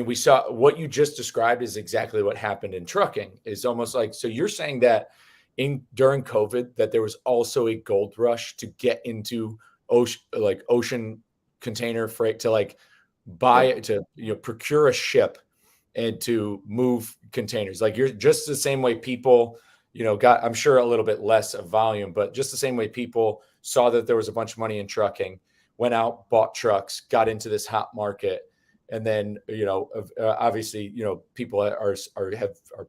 we saw what you just described is exactly what happened in trucking. Is almost so you're saying that during COVID that there was also a gold rush to get into ocean container freight, to buy it, to procure a ship and to move containers. You're just the same way people got, I'm sure, a little bit less of volume, but just the same way people saw that there was a bunch of money in trucking, went out, bought trucks, got into this hot market. And then, obviously, people are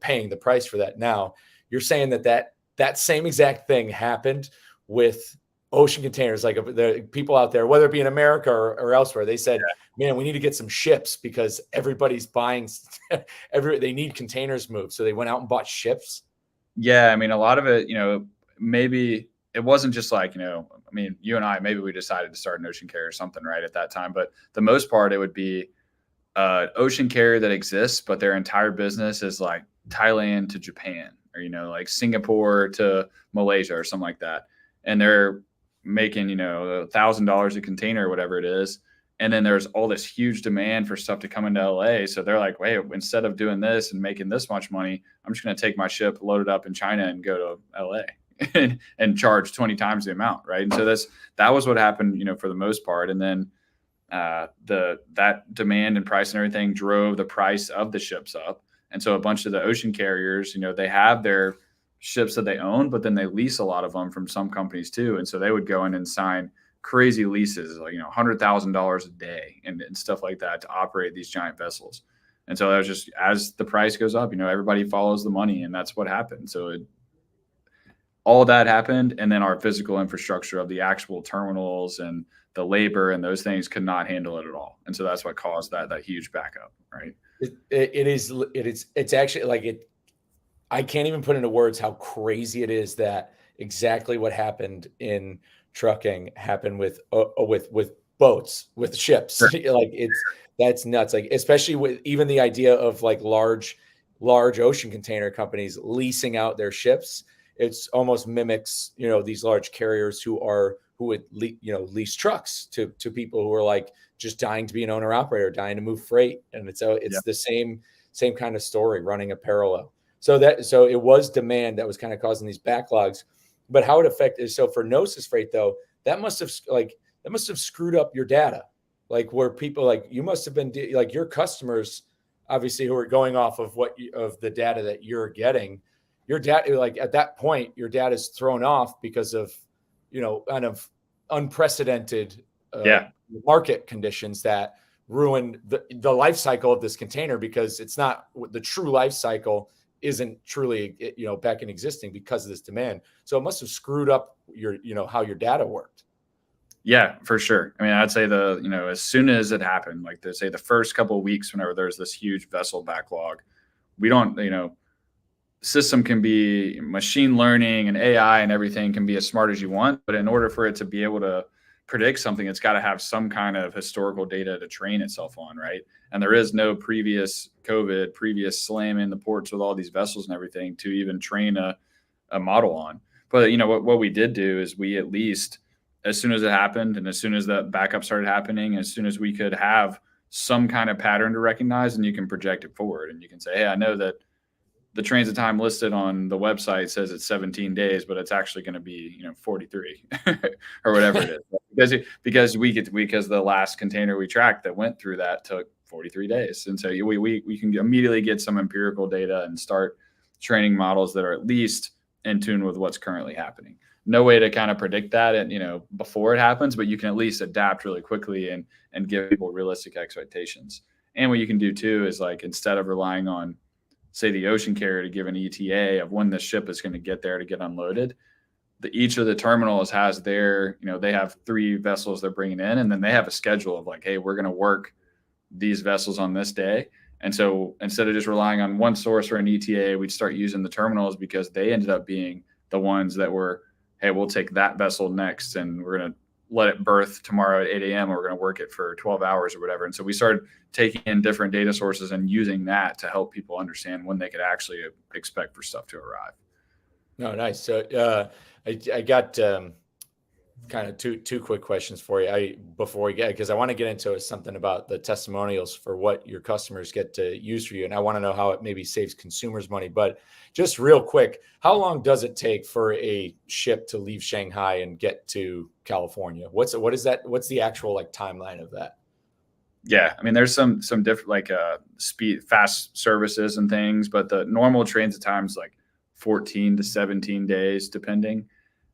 paying the price for that now. You're saying that same exact thing happened with ocean containers. The people out there, whether it be in America or elsewhere, they said, man, we need to get some ships because everybody's buying, they need containers moved. So they went out and bought ships. Yeah. I mean, a lot of it, maybe it wasn't just you and I, maybe we decided to start an ocean carrier or something right at that time, but the most part, it would be ocean carrier that exists, but their entire business is Thailand to Japan, or, Singapore to Malaysia or something like that. And they're making, $1,000 a container or whatever it is. And then there's all this huge demand for stuff to come into LA. So they're wait, instead of doing this and making this much money, I'm just going to take my ship, load it up in China and go to LA and charge 20 times the amount. Right. And so that was what happened, for the most part. And then that demand and price and everything drove the price of the ships up. And so a bunch of the ocean carriers, they have their ships that they own, but then they lease a lot of them from some companies too. And so they would go in and sign crazy leases, $100,000 a day and stuff like that to operate these giant vessels. And so that was just, as the price goes up, everybody follows the money, and that's what happened. So all that happened. And then our physical infrastructure of the actual terminals and the labor and those things could not handle it at all. And so that's what caused that huge backup. Right. It's actually I can't even put into words how crazy it is that exactly what happened in trucking happened with boats, with ships. Sure. That's nuts. Especially with even the idea of large ocean container companies leasing out their ships. It's almost mimics, these large carriers who are who would lease trucks to people who are like just dying to be an owner operator, dying to move freight, and it's the same kind of story running a parallel. So it was demand that was kind of causing these backlogs. But how it affected, so for Gnosis Freight though, that must have screwed up your data, like where people like you must have been like your customers, obviously, who are going off of of the data that you're getting. Your data, like at that point, your data is thrown off because of kind of unprecedented market conditions that ruin the life cycle of this container, because it's not the true life cycle isn't truly back in existing because of this demand. So it must have screwed up your how your data worked. Yeah, for sure. I mean, I'd say as soon as it happened, like they say the first couple of weeks, whenever there's this huge vessel backlog, we don't, system can be machine learning and AI and everything can be as smart as you want. But in order for it to be able to predict something, it's got to have some kind of historical data to train itself on, right? And there is no previous slamming the ports with all these vessels and everything to even train a model on. But what we did do is we at least, as soon as it happened and as soon as the backup started happening, as soon as we could have some kind of pattern to recognize, and you can project it forward and you can say, hey, I know that the transit time listed on the website says it's 17 days, but it's actually going to be 43 or whatever it is, because the last container we tracked that went through that took 43 days. And so we can immediately get some empirical data and start training models that are at least in tune with what's currently happening. No way to kind of predict that before it happens, but you can at least adapt really quickly and give people realistic expectations. And what you can do too is, like, instead of relying on, say, the ocean carrier to give an ETA of when the ship is going to get there to get unloaded, each of the terminals has their, they have 3 vessels they're bringing in, and then they have a schedule of like, hey, we're going to work these vessels on this day. And so instead of just relying on one source for an ETA, we'd start using the terminals, because they ended up being the ones that were, hey, we'll take that vessel next and we're going to let it berth tomorrow at 8 a.m. or we're going to work it for 12 hours or whatever. And so we started taking in different data sources and using that to help people understand when they could actually expect for stuff to arrive. No, nice. So I got kind of two quick questions for you before we get, because I want to get into something about the testimonials for what your customers get to use for you. And I want to know how it maybe saves consumers money. But just real quick, how long does it take for a ship to leave Shanghai and get to California? What's the actual timeline of that? Yeah, I mean, there's some different fast services and things, but the normal transit time is 14 to 17 days, depending.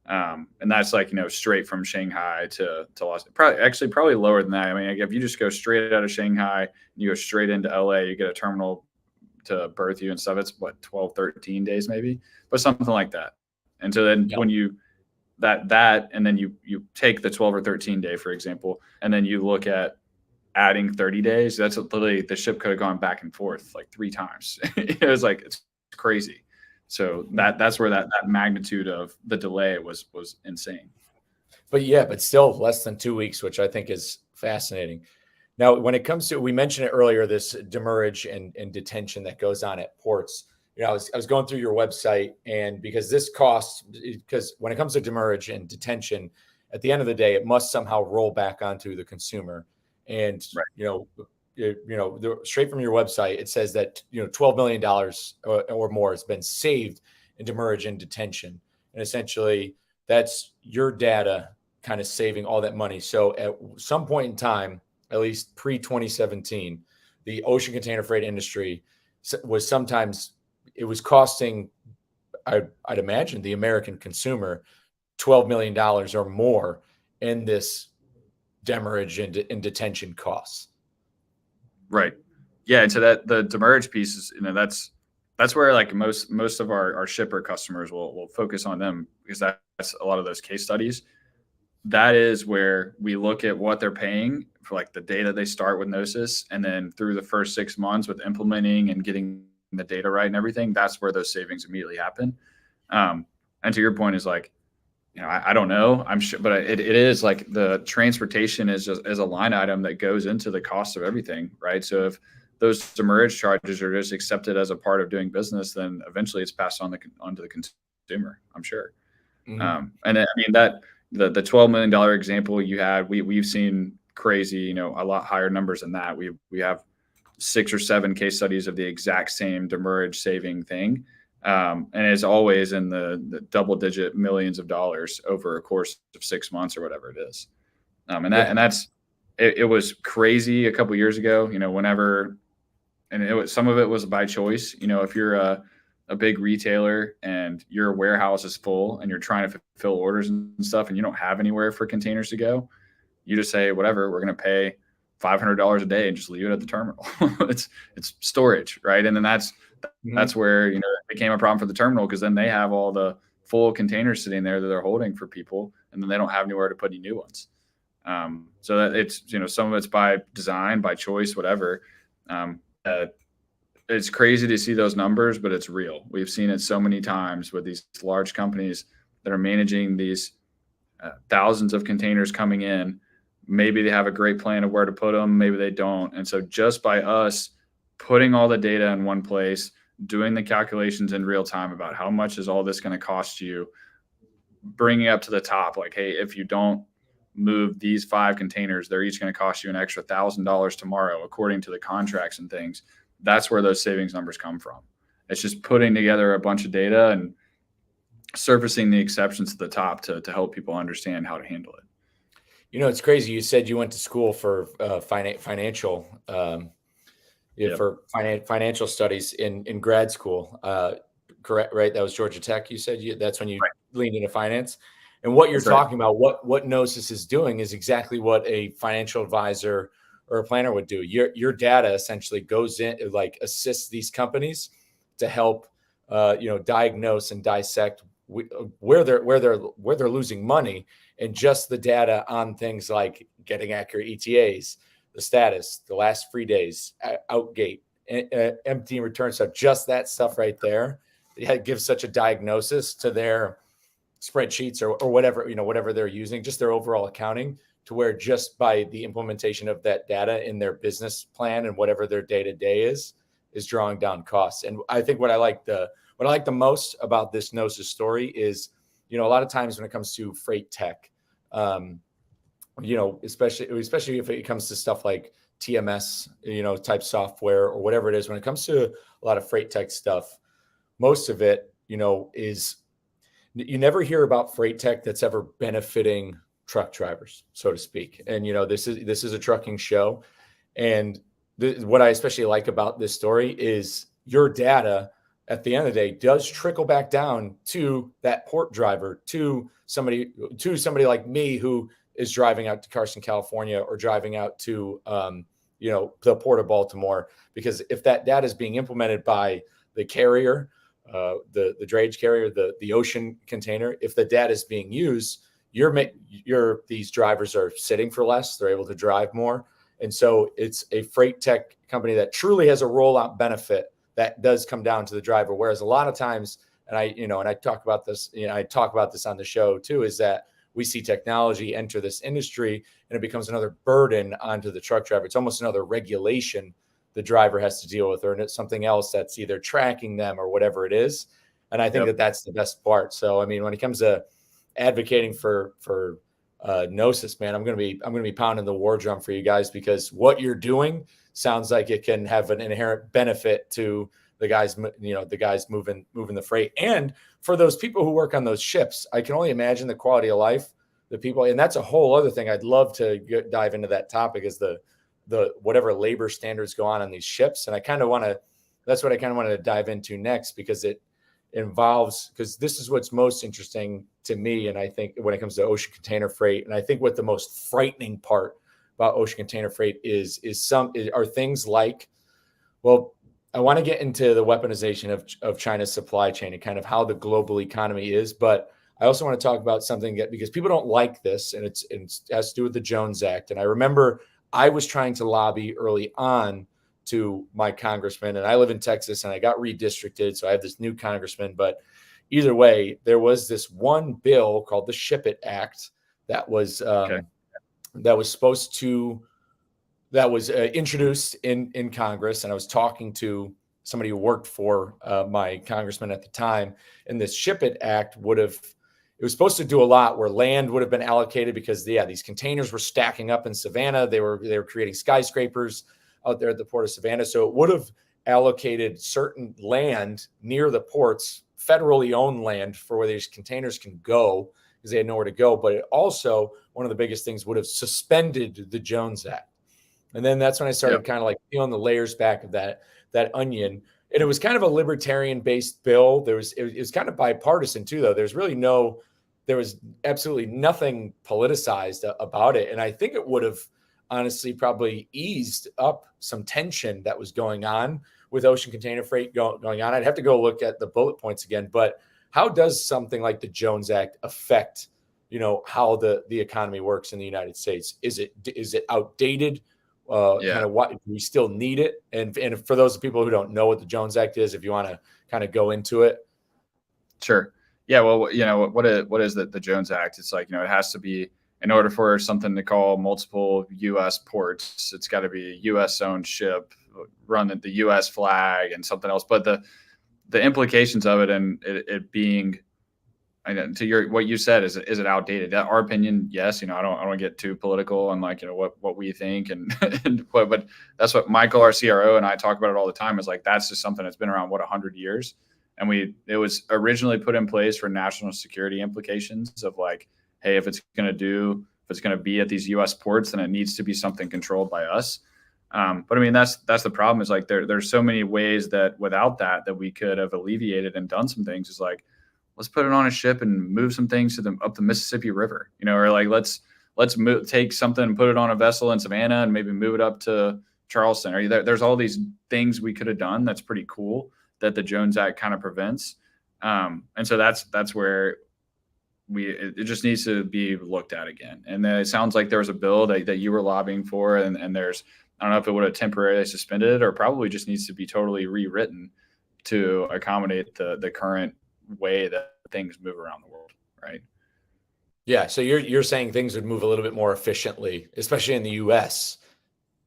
And that's straight from Shanghai to Los Angeles. Probably lower than that. I mean, if you just go straight out of Shanghai and you go straight into LA, you get a terminal to berth you and stuff. It's 12, 13 days maybe, but something like that. And so then when you and then you take the 12 or 13 day, for example, and then you look at adding 30 days, that's literally, the ship could have gone back and forth 3 times. It was it's crazy. So that's where that magnitude of the delay was insane. But still less than 2 weeks, which I think is fascinating. Now, when it comes to, we mentioned it earlier, this demurrage and detention that goes on at ports. I was going through your website, and because when it comes to demurrage and detention, at the end of the day, it must somehow roll back onto the consumer. And right. Straight from your website, it says that $12 million or more has been saved in demurrage and detention, and essentially that's your data kind of saving all that money. So at some point in time, at least pre-2017, the ocean container freight industry was costing, I'd imagine, the American consumer $12 million or more in this demurrage and detention costs. Right. Yeah. And so that the demurrage piece is, that's where most of our shipper customers will focus on them, because that's a lot of those case studies. That is where we look at what they're paying for the data they start with Gnosis, and then through the first 6 months with implementing and getting the data right and everything, that's where those savings immediately happen. And to your point is I don't know, I'm sure, but it is the transportation is a line item that goes into the cost of everything, right? So if those demurrage charges are just accepted as a part of doing business, then eventually it's passed on onto the consumer, I'm sure. Mm-hmm. And I mean that the $12 million example you had, we've seen crazy, a lot higher numbers than that. We have 6 or 7 case studies of the exact same demurrage saving thing. And it's always in the double digit millions of dollars over a course of 6 months or whatever it is. It was crazy a couple of years ago, whenever, and some of it was by choice. If you're a big retailer and your warehouse is full and you're trying to fulfill orders and stuff and you don't have anywhere for containers to go, you just say, whatever, we're going to pay $500 a day and just leave it at the terminal. it's storage, right? And then that's where, it became a problem for the terminal, because then they have all the full containers sitting there that they're holding for people, and then they don't have anywhere to put any new ones. So that it's, some of it's by design, by choice, whatever. It's crazy to see those numbers, but it's real. We've seen it so many times with these large companies that are managing these thousands of containers coming in. Maybe they have a great plan of where to put them, maybe they don't. And so just by us putting all the data in one place, doing the calculations in real time about how much is all this going to cost you, bringing it up to the top, like, hey, if you don't move these 5 containers, they're each going to cost you an extra $1,000 tomorrow, according to the contracts and things. That's where those savings numbers come from. It's just putting together a bunch of data and surfacing the exceptions to the top to help people understand how to handle it. It's crazy. You said you went to school for financial financial studies in grad school. Correct, right? That was Georgia Tech. You said that's when you leaned into finance. And what you're talking about, what Gnosis is doing, is exactly what a financial advisor or a planner would do. Your data essentially goes in, like, assists these companies to help diagnose and dissect where they're losing money, and just the data on things like getting accurate ETAs, the status, the last free days, outgate, empty return stuff. Just that stuff right there, it gives such a diagnosis to their spreadsheets or whatever they're using, just their overall accounting, to where just by the implementation of that data in their business plan and whatever their day-to-day is drawing down costs. And I think what I like the most about this Gnosis story is, a lot of times when it comes to freight tech, especially if it comes to stuff like TMS, type software or whatever it is, when it comes to a lot of freight tech stuff, most of it, is, you never hear about freight tech that's ever benefiting truck drivers, so to speak. And, this is a trucking show. And what I especially like about this story is your data at the end of the day does trickle back down to that port driver, to somebody like me who is driving out to Charleston, California, or driving out to, the Port of Baltimore. Because if that data is being implemented by the carrier, the drayage carrier, the ocean container, if the data is being used, these drivers are sitting for less, they're able to drive more. And so it's a freight tech company that truly has a rollout benefit that does come down to the driver. Whereas a lot of times, and I talk about this, I talk about this on the show too, is that we see technology enter this industry and it becomes another burden onto the truck driver. It's almost another regulation the driver has to deal with, or it's something else that's either tracking them or whatever it is. And I think that's the best part. So, I mean, when it comes to advocating for Gnosis, man, I'm going to be pounding the war drum for you guys, because what you're doing sounds like it can have an inherent benefit to the guys, the guys moving the freight. And for those people who work on those ships, I can only imagine the quality of life, the people, and that's a whole other thing. I'd love to dive into that topic, is the whatever labor standards go on these ships. And that's what I kind of wanted to dive into next, because it involves, because this is what's most interesting to me. And I think when it comes to ocean container freight, and I think what the most frightening part about ocean container freight are things like, well, I want to get into the weaponization of China's supply chain and kind of how the global economy is. But I also want to talk about something because people don't like this, and it has to do with the Jones Act. And I remember I was trying to lobby early on to my congressman, and I live in Texas, and I got redistricted, so I have this new congressman. But either way, there was this one bill called the Ship It Act that was introduced in Congress, and I was talking to somebody who worked for my congressman at the time, and this Ship It Act it was supposed to do a lot where land would have been allocated because these containers were stacking up in Savannah. They were creating skyscrapers out there at the port of Savannah. So it would have allocated certain land near the ports, federally owned land, for where these containers can go because they had nowhere to go. But it also, one of the biggest things, would have suspended the Jones Act. And then that's when I started kind of like peeling the layers back of that onion. And it was kind of a libertarian-based bill. It was kind of bipartisan too, though. There was absolutely nothing politicized about it. And I think it would have honestly probably eased up some tension that was going on with ocean container freight going on. I'd have to go look at the bullet points again. But how does something like the Jones Act affect, how the economy works in the United States? Is it outdated? Kind of what we still need it. And for those people who don't know what the Jones Act is, if you want to kind of go into it. Sure. Yeah. Well, what is the Jones Act? It's like, it has to be, in order for something to call multiple U.S. ports, it's got to be a U.S. owned ship, run the U.S. flag and something else. But the implications of it and it being, to what you said, is it outdated? Our opinion, yes. I don't get too political on what we think but that's what Michael, our CRO, and I talk about it all the time. Is like, that's just something that's been around 100 years, and it was originally put in place for national security implications of like, hey, if it's going to be at these U.S. ports, then it needs to be something controlled by us. But I mean, that's the problem, is like there's so many ways that without that we could have alleviated and done some things. Is like, let's put it on a ship and move some things up the Mississippi River, or like let's take something and put it on a vessel in Savannah and maybe move it up to Charleston. There's all these things we could have done that's pretty cool that the Jones Act kind of prevents. And so that's where it just needs to be looked at again. And then it sounds like there was a bill that you were lobbying for, and there's, I don't know if it would have temporarily suspended it or probably just needs to be totally rewritten to accommodate the current way that things move around the world, right? Yeah. So you're saying things would move a little bit more efficiently, especially in the U.S.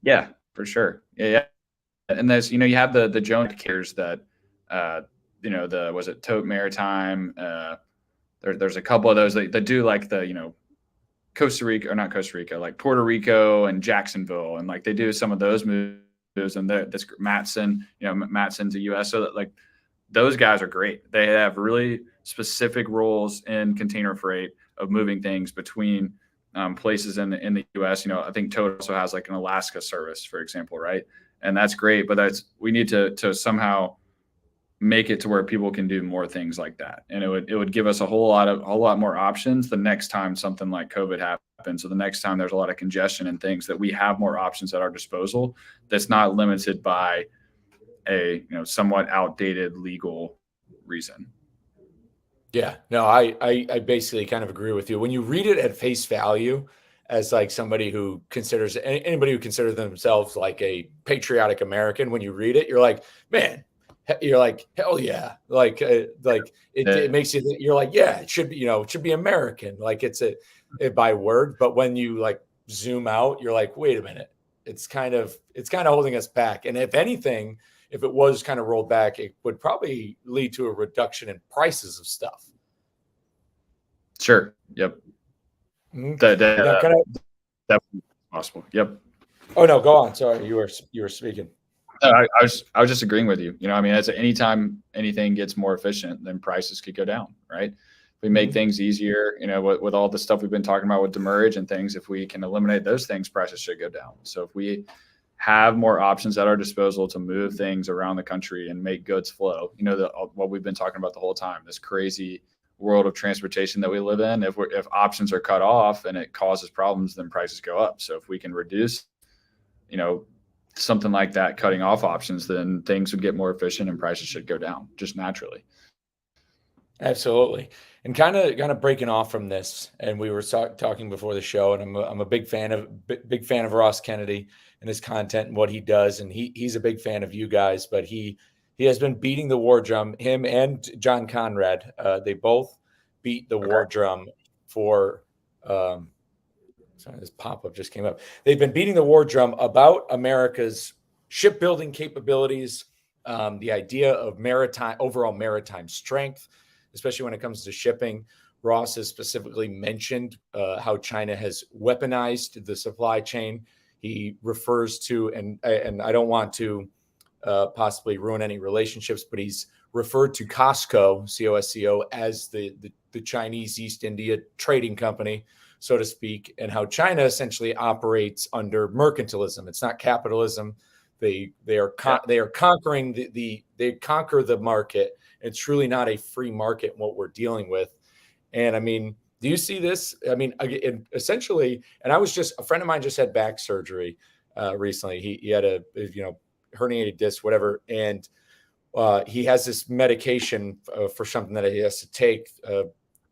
Yeah, for sure. Yeah. And there's, you have the Jones carriers that, was it Tote Maritime? There's a couple of those that do like the, Costa Rica, or not Costa Rica, like Puerto Rico and Jacksonville. And like they do some of those moves, and this Matson, Matson to US. So that, like, those guys are great. They have really specific roles in container freight of moving things between places in the US. I think Tote also has like an Alaska service, for example, right? And that's great, but we need to somehow make it to where people can do more things like that. And it would give us a whole lot more options the next time something like COVID happens. So the next time there's a lot of congestion and things, that we have more options at our disposal that's not limited by a somewhat outdated legal reason. Yeah, no, I basically kind of agree with you. When you read it at face value, as like somebody who considers anybody who considers themselves like a patriotic American, when you read it, you're like, man, you're like, hell yeah, it makes you think, you're like, yeah, it should be, it should be American, like it's by word. But when you like zoom out, you're like, wait a minute, it's kind of holding us back. And if anything, if it was kind of rolled back, it would probably lead to a reduction in prices of stuff. Sure. Yep. Mm-hmm. Definitely possible. Yep. Oh no, go on. Sorry, you were speaking. I was just agreeing with you. I mean, anytime anything gets more efficient, then prices could go down, right? If we make things easier, with all the stuff we've been talking about with demurrage and things, if we can eliminate those things, prices should go down. So if we have more options at our disposal to move things around the country and make goods flow, what we've been talking about the whole time, this crazy world of transportation that we live in, if options are cut off and it causes problems, then prices go up. So if we can reduce, something like that, cutting off options, then things would get more efficient and prices should go down just naturally. Absolutely. And kind of breaking off from this, and we were talking before the show, and I'm a big fan of Ross Kennedy and his content and what he does, and he's a big fan of you guys. But he has been beating the war drum. Him and John Conrad, they both beat the war drum for. Sorry, this pop-up just came up. They've been beating the war drum about America's shipbuilding capabilities, the idea of overall maritime strength, especially when it comes to shipping. Ross has specifically mentioned how China has weaponized the supply chain. He refers to, and I don't want to possibly ruin any relationships, but he's referred to Costco, COSCO, as the Chinese East India Trading Company, so to speak, and how China essentially operates under mercantilism. It's not capitalism. They are conquering they conquer the market. It's truly not a free market in what we're dealing with. And I mean, do you see this? I mean, essentially, and I was just, a friend of mine just had back surgery recently. He had a herniated disc, whatever, and he has this medication for something that he has to take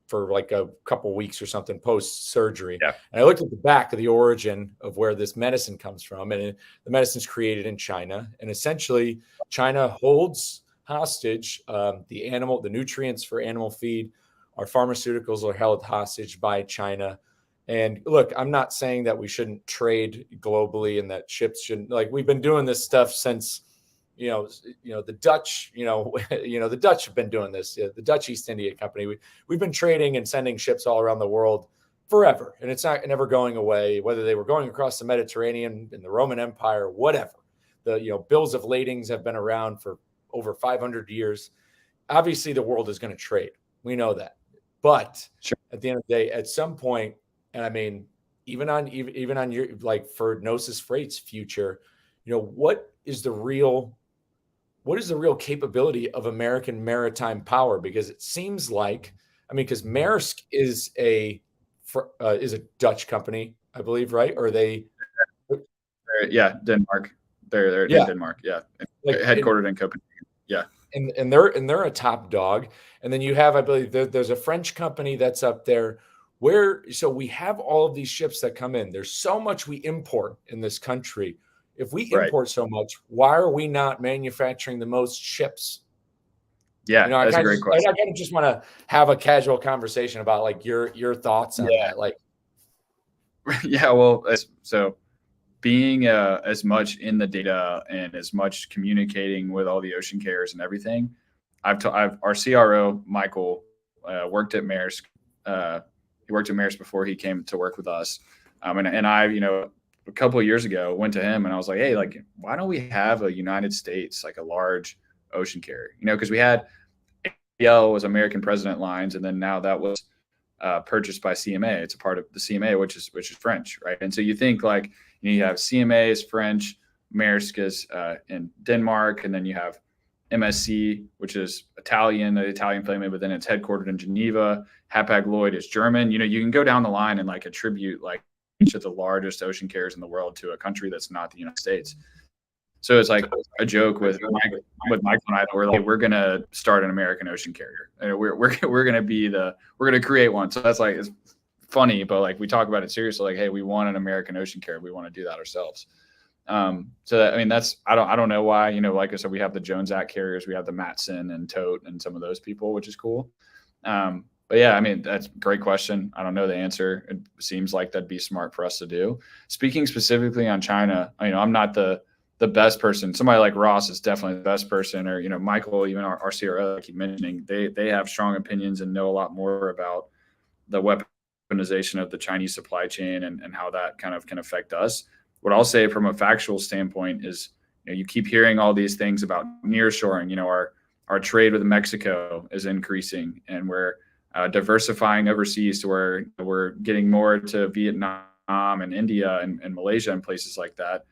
for like a couple weeks or something post surgery. Yeah. And I looked at the back of the origin of where this medicine comes from, and the medicine's created in China. And essentially, China holds hostage the nutrients for animal feed. Our pharmaceuticals are held hostage by China. And look, I'm not saying that we shouldn't trade globally and that ships shouldn't, like, we've been doing this stuff since the Dutch, the Dutch have been doing this. The Dutch East India Company. We've been trading and sending ships all around the world forever, and it's never going away. Whether they were going across the Mediterranean in the Roman Empire, whatever. The bills of ladings have been around for over 500 years. Obviously, the world is going to trade. We know that, but Sure. At the end of the day, at some point, and I mean, even on your, like, for Gnosis Freight's future, what is the real capability of American maritime power? Because it seems like, I mean, because Maersk is a Dutch company, I believe, right? Or they? Yeah, Denmark. They're in Denmark. Yeah, like headquartered in Copenhagen. Yeah, and they're a top dog. And then you have, I believe, there's a French company that's up there. So we have all of these ships that come in. There's so much we import in this country. If we import so much, why are we not manufacturing the most ships? Yeah, that's a great question. I kind of just want to have a casual conversation about, like, your thoughts on that. Like, yeah, well, so being as much in the data and as much communicating with all the ocean carriers and everything, our CRO Michael worked at Maersk. He worked at Maersk before he came to work with us, and I, a couple of years ago, went to him and I was like, hey, like, why don't we have a United States, like a large ocean carrier? Because we had APL was American President Lines, and then now that was purchased by CMA. It's a part of the CMA, which is French, right? And so you think, like, you have CMA is French, Maersk is in Denmark, and then you have MSC, which is Italian, the Italian family, but then it's headquartered in Geneva. Hapag-Lloyd is German. You can go down the line and, like, attribute, like, each of the largest ocean carriers in the world to a country that's not the United States. So it's like a joke with Michael and I, we're like, we're going to start an American ocean carrier. And we're going to create one. So that's, like, it's funny, but, like, we talk about it seriously. Like, hey, we want an American ocean carrier. We want to do that ourselves. So that, I mean, I don't know why, like I said, we have the Jones Act carriers, we have the Matson and Tote and some of those people, which is cool. But yeah, I mean, that's a great question. I don't know the answer. It seems like that'd be smart for us to do. Speaking specifically on China, I'm not the best person. Somebody like Ross is definitely the best person, or, Michael, even our CRO, I keep mentioning, they have strong opinions and know a lot more about the weaponization of the Chinese supply chain and how that kind of can affect us. What I'll say from a factual standpoint is, you keep hearing all these things about nearshoring. Our trade with Mexico is increasing, and we're diversifying overseas to where we're getting more to Vietnam and India and Malaysia and places like that.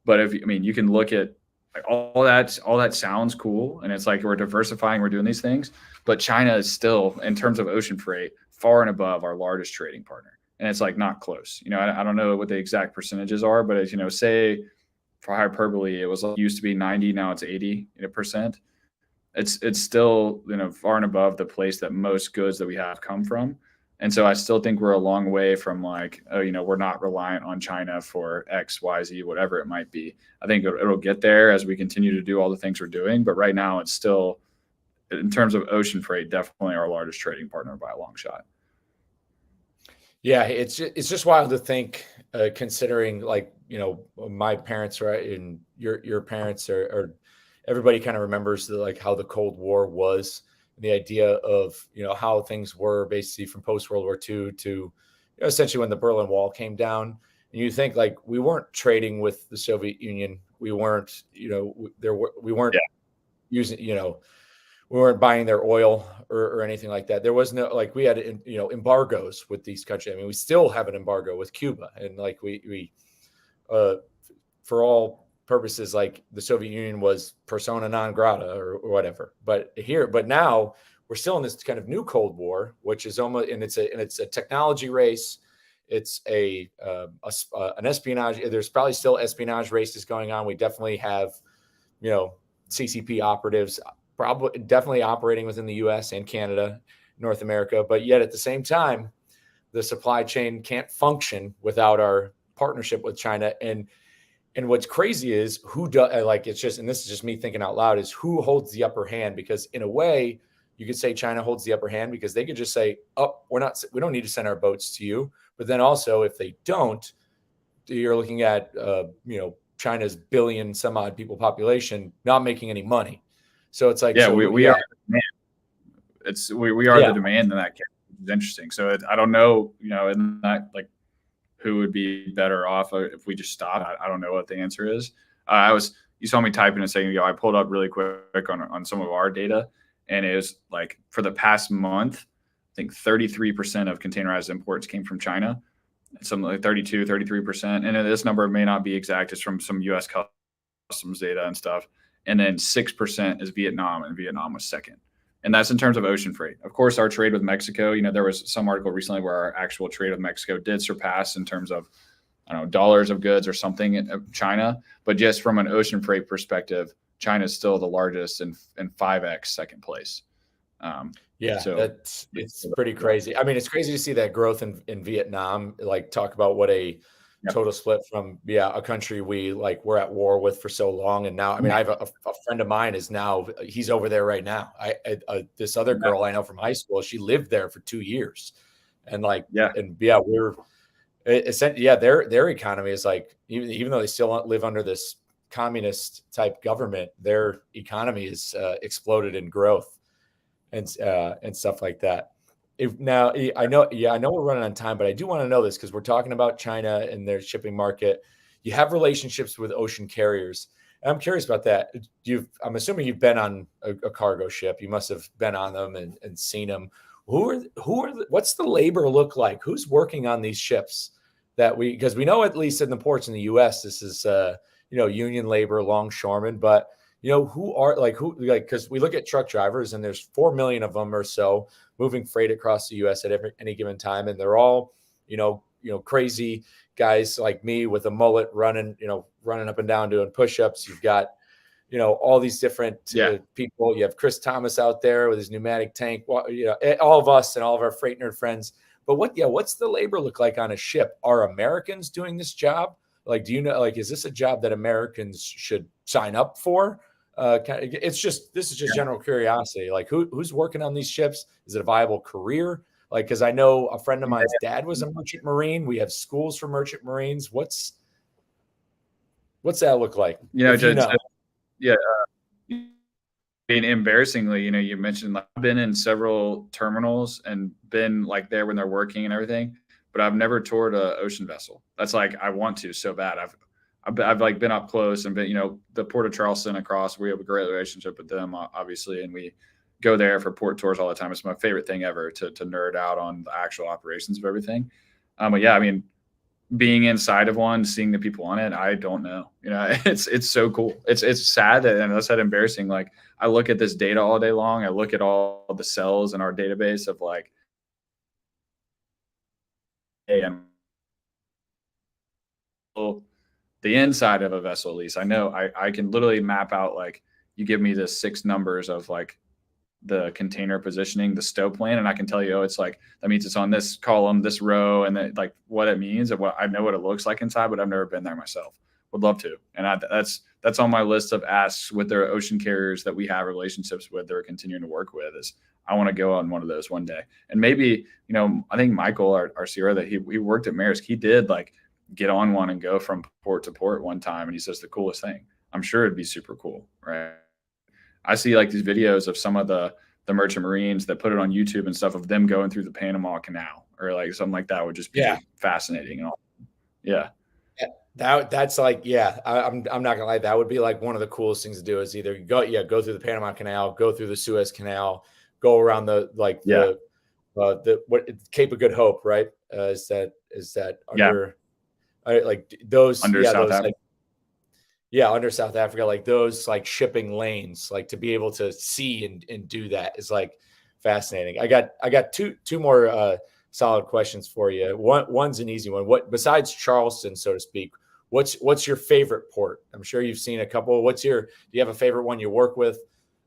But you can look at, like, all that sounds cool, and it's like we're diversifying, we're doing these things, but China is still, in terms of ocean freight, far and above our largest trading partner. And it's, like, not close. I don't know what the exact percentages are, but as say, for hyperbole, it used to be 90, now it's 80%. It's still, far and above the place that most goods that we have come from. And so I still think we're a long way from, like, we're not reliant on China for X, Y, Z, whatever it might be. I think it'll get there as we continue to do all the things we're doing. But right now, it's still, in terms of ocean freight, definitely our largest trading partner by a long shot. Yeah, it's just wild to think, considering, like, my parents, right, and your parents are everybody kind of remembers like how the Cold War was, the idea of, how things were basically from post World War II to essentially when the Berlin Wall came down. And you think like we weren't trading with the Soviet Union. We weren't, we weren't Yeah. using, we weren't buying their oil or anything like that. There was no, like, we had, embargoes with these countries. I mean, we still have an embargo with Cuba, and like uh, for all purposes, like the Soviet Union was persona non grata or whatever. But now we're still in this kind of new Cold War, which is almost, and it's a technology race. It's an espionage. There's probably still espionage races going on. We definitely have, CCP operatives probably definitely operating within the U.S. and Canada, North America. But yet at the same time, the supply chain can't function without our partnership with China. And what's crazy is who does, like, it's just, and this is just me thinking out loud, is who holds the upper hand? Because in a way, you could say China holds the upper hand because they could just say, oh, we don't need to send our boats to you. But then also, if they don't, you're looking at, China's billion some odd people population not making any money. So it's like, Yeah, so we are the demand. We are the demand in that case, which is interesting. So I don't know, in that, like, who would be better off if we just stopped. I don't know what the answer is. You saw me typing and saying, I pulled up really quick on some of our data, and it was like for the past month, I think 33% of containerized imports came from China, something like 33%. And this number may not be exact. It's from some U.S. customs data and stuff. And then 6% is Vietnam, and Vietnam was second. And that's in terms of ocean freight. Of course, our trade with Mexico, there was some article recently where our actual trade with Mexico did surpass in terms of, I don't know, dollars of goods or something in China. But just from an ocean freight perspective, China is still the largest in 5x second place. So it's pretty crazy. I mean, it's crazy to see that growth in Vietnam. Like, talk about what a total split from a country we're at war with for so long. And now, I mean, I have a friend of mine he's over there right now. This other girl I know from high school, she lived there for 2 years, and we're essentially, their economy is like, even though they still live under this communist type government, their economy is exploded in growth and stuff like that. I know we're running on time, but I do want to know this because we're talking about China and their shipping market. You have relationships with ocean carriers. And I'm curious about that. I'm assuming you've been on a cargo ship. You must have been on them and seen them. What's the labor look like? Who's working on these ships because we know, at least in the ports in the US, this is, union labor, longshoremen, but because we look at truck drivers and there's 4 million of them or so moving freight across the U.S. at any given time. And they're all, crazy guys like me with a mullet running up and down doing push-ups. You've got, all these different people. You have Chris Thomas out there with his pneumatic tank, all of us and all of our freight nerd friends. But what's the labor look like on a ship? Are Americans doing this job? Like, do you know, like, is this a job that Americans should sign up for? This is just general curiosity. Like, who's working on these ships? Is it a viable career? Like, because I know a friend of mine's dad was a merchant marine. We have schools for merchant marines. What's that look like? Embarrassingly, you mentioned, like, I've been in several terminals and been like there when they're working and everything, but I've never toured an ocean vessel. That's like, I want to so bad. I've like been up close and been, the Port of Charleston across. We have a great relationship with them, obviously, and we go there for port tours all the time. It's my favorite thing ever to nerd out on the actual operations of everything. But I mean, being inside of one, seeing the people on it, I don't know. It's so cool. It's sad and that's that embarrassing. Like, I look at this data all day long. I look at all the cells in our database of like, and the inside of a vessel, at least I know I can literally map out, like, you give me the 6 numbers of like the container positioning, the stow plan, and I can tell you, it's like, that means it's on this column, this row, and then like what it means and what I know what it looks like inside, but I've never been there myself. Would love to. And that's on my list of asks with their ocean carriers that we have relationships with, they're continuing to work with, is I want to go on one of those one day. And maybe, I think Michael, our Sierra, that he worked at Maersk, he did like get on one and go from port to port one time. And he says the coolest thing. I'm sure it'd be super cool, right? I see like these videos of some of the the Merchant Marines that put it on YouTube and stuff of them going through the Panama Canal or like something like that would just be fascinating and all. Yeah. That's like, I'm not gonna lie. That would be like one of the coolest things to do is either go through the Panama Canal, go through the Suez Canal, go around the Cape of Good Hope, right? Is that under like those under South those Africa? Under South Africa, like those like shipping lanes, like to be able to see and do that is like fascinating. I got two more solid questions for you. One's an easy one. What besides Charleston, so to speak, what's your favorite port? I'm sure you've seen a couple. Do you have a favorite one you work with,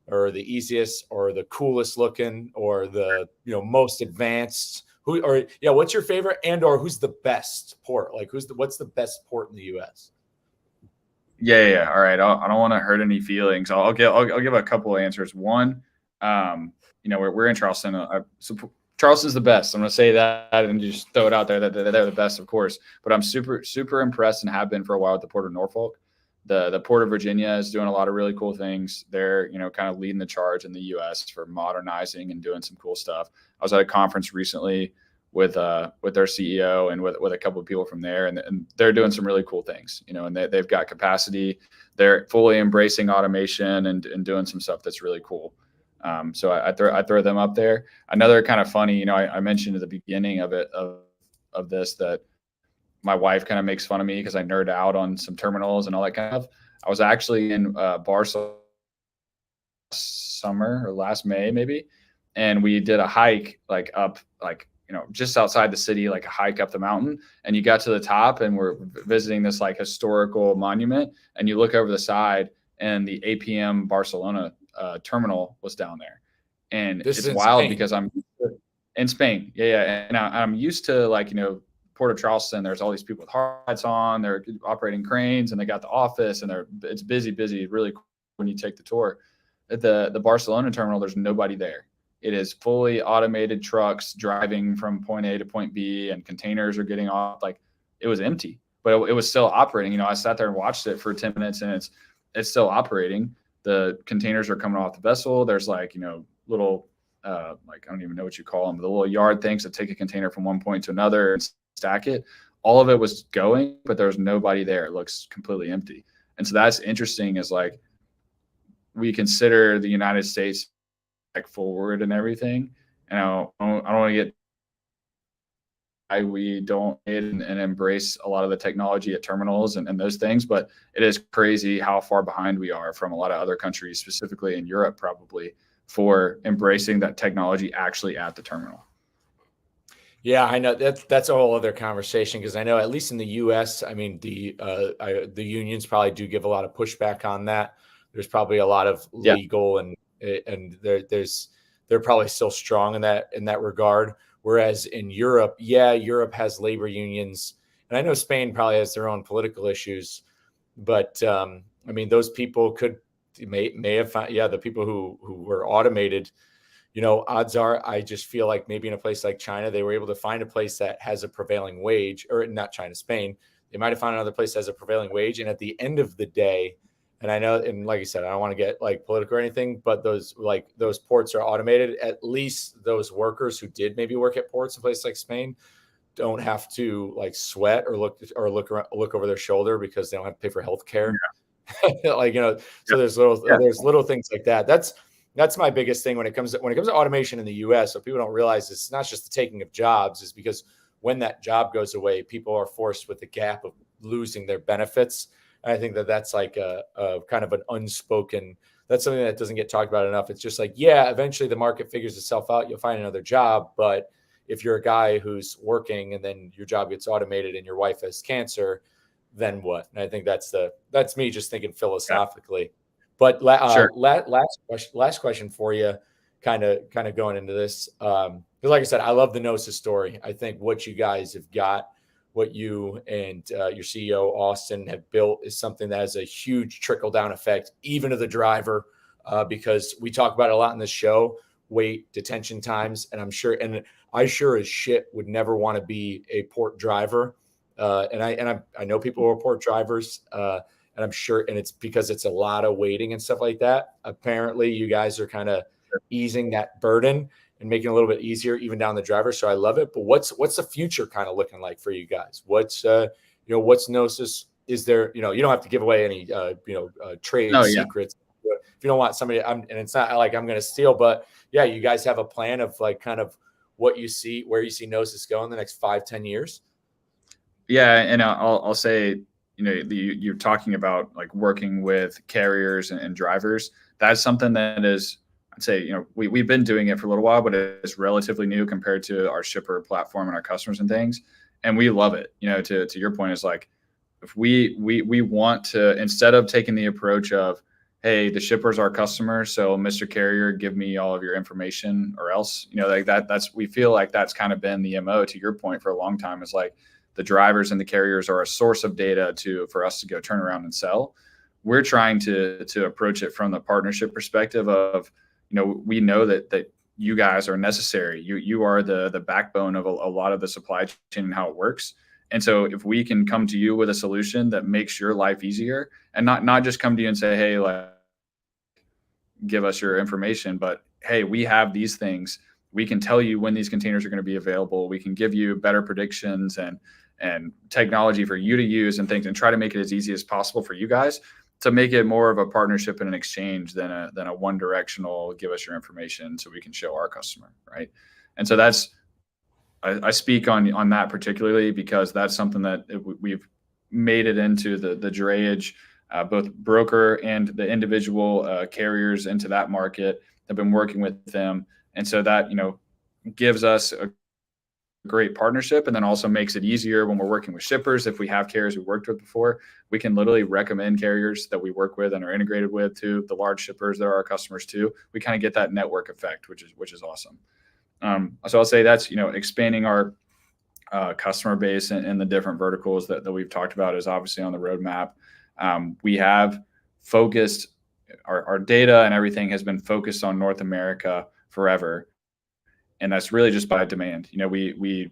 or the easiest, or the coolest looking, or the most advanced? What's your favorite, and or who's the best port? Like what's the best port in the U.S.? Yeah. All right. I don't want to hurt any feelings. I'll give a couple of answers. One, we're in Charleston. So Charleston's the best. I'm going to say that and just throw it out there that they're the best, of course. But I'm super, super impressed and have been for a while with the Port of Norfolk. The Port of Virginia is doing a lot of really cool things. They're, kind of leading the charge in the U.S. for modernizing and doing some cool stuff. I was at a conference recently with their CEO and with a couple of people from there, and they're doing some really cool things, and they've got capacity. They're fully embracing automation and doing some stuff that's really cool. So I throw them up there. Another kind of funny, I mentioned at the beginning of this that my wife kind of makes fun of me because I nerd out on some terminals and all that kind of. I was actually in Barcelona summer or last May maybe, and we did a hike like up just outside the city, like a hike up the mountain, and you got to the top and we're visiting this like historical monument, and you look over the side and the APM Barcelona terminal was down there. And it's wild Spain. Because I'm in Spain. Yeah. And I'm used to Port of Charleston. There's all these people with hard hats on, they're operating cranes and they got the office and it's busy, really cool when you take the tour. At the Barcelona terminal, there's nobody there. It is fully automated trucks driving from point A to point B, and containers are getting off. Like it was empty, but it was still operating. I sat there and watched it for 10 minutes, and it's still operating. The containers are coming off the vessel. There's little I don't even know what you call them, but the little yard things that take a container from one point to another and stack it. All of it was going, but there was nobody there. It looks completely empty. And so that's interesting. Is like we consider the United States forward and everything. And I don't want to get we don't and embrace a lot of the technology at terminals and those things, but it is crazy how far behind we are from a lot of other countries, specifically in Europe, probably for embracing that technology actually at the terminal. Yeah, I know that's a whole other conversation, because I know at least in the U.S., I mean, the unions probably do give a lot of pushback on that. There's probably a lot of legal and they're probably still strong in that regard. Whereas in Europe, Europe has labor unions, and I know Spain probably has their own political issues, but I mean, those people may have found, the people who were automated, odds are, I just feel like maybe in a place like China, they were able to find a place that has a prevailing wage, or not China, Spain. They might've found another place that has a prevailing wage. And at the end of the day, and I know, and like you said, I don't want to get like political or anything, but those ports are automated. At least those workers who did maybe work at ports in places like Spain don't have to like sweat or look over their shoulder because they don't have to pay for healthcare. Yeah. So there's little things like that. That's my biggest thing when it comes to automation in the U.S. So people don't realize it's not just the taking of jobs, is because when that job goes away, people are forced with the gap of losing their benefits. And I think that's like a kind of an unspoken, that's something that doesn't get talked about enough. It's just like, eventually the market figures itself out. You'll find another job. But if you're a guy who's working and then your job gets automated and your wife has cancer, then what? And I think that's me just thinking philosophically. Yeah. But last question for you, kind of going into this. Because like I said, I love the Gnosis story. I think what you guys have got, what you and your CEO Austin have built, is something that has a huge trickle down effect, even to the driver, because we talk about it a lot in this show, wait, detention times. And I sure as shit would never want to be a port driver. And I know people who are port drivers, and I'm sure, and it's because it's a lot of waiting and stuff like that. Apparently you guys are kind of easing that burden and making it a little bit easier even down the driver. So I love it. But what's the future kind of looking like for you guys? What's what's Gnosis? Is there, you don't have to give away any trade Oh yeah. secrets if you don't want somebody, and it's not like I'm going to steal, but yeah, you guys have a plan of like kind of what you see, where you see Gnosis go in the next 5-10 years. Yeah, and I'll say, you're talking about like working with carriers and drivers. That's something that is, I'd say, we've been doing it for a little while, but it's relatively new compared to our shipper platform and our customers and things. And we love it. To your point, is like, if we want to, instead of taking the approach of, hey, the shipper's our customer, so Mr. Carrier, give me all of your information or else, like that's, we feel like that's kind of been the MO, to your point, for a long time. Is like, the drivers and the carriers are a source of data for us to go turn around and sell. We're trying to approach it from the partnership perspective of, we know that you guys are necessary. You are the backbone of a lot of the supply chain and how it works. And so if we can come to you with a solution that makes your life easier, and not just come to you and say, hey, like, give us your information, but hey, we have these things. We can tell you when these containers are going to be available. We can give you better predictions and technology for you to use and things, and try to make it as easy as possible for you guys, to make it more of a partnership and an exchange than a one directional, give us your information so we can show our customer. Right. And so that's, I speak on that particularly because that's something that we've made it into the drayage, both broker and the individual carriers into that market. Have been working with them, and so that gives us a great partnership, and then also makes it easier when we're working with shippers. If we have carriers we worked with before, we can literally recommend carriers that we work with and are integrated with to the large shippers that are our customers too. We kind of get that network effect, which is awesome. So I'll say that's, expanding our customer base and the different verticals that we've talked about is obviously on the roadmap. We have focused our data and everything has been focused on North America forever. And that's really just by demand. We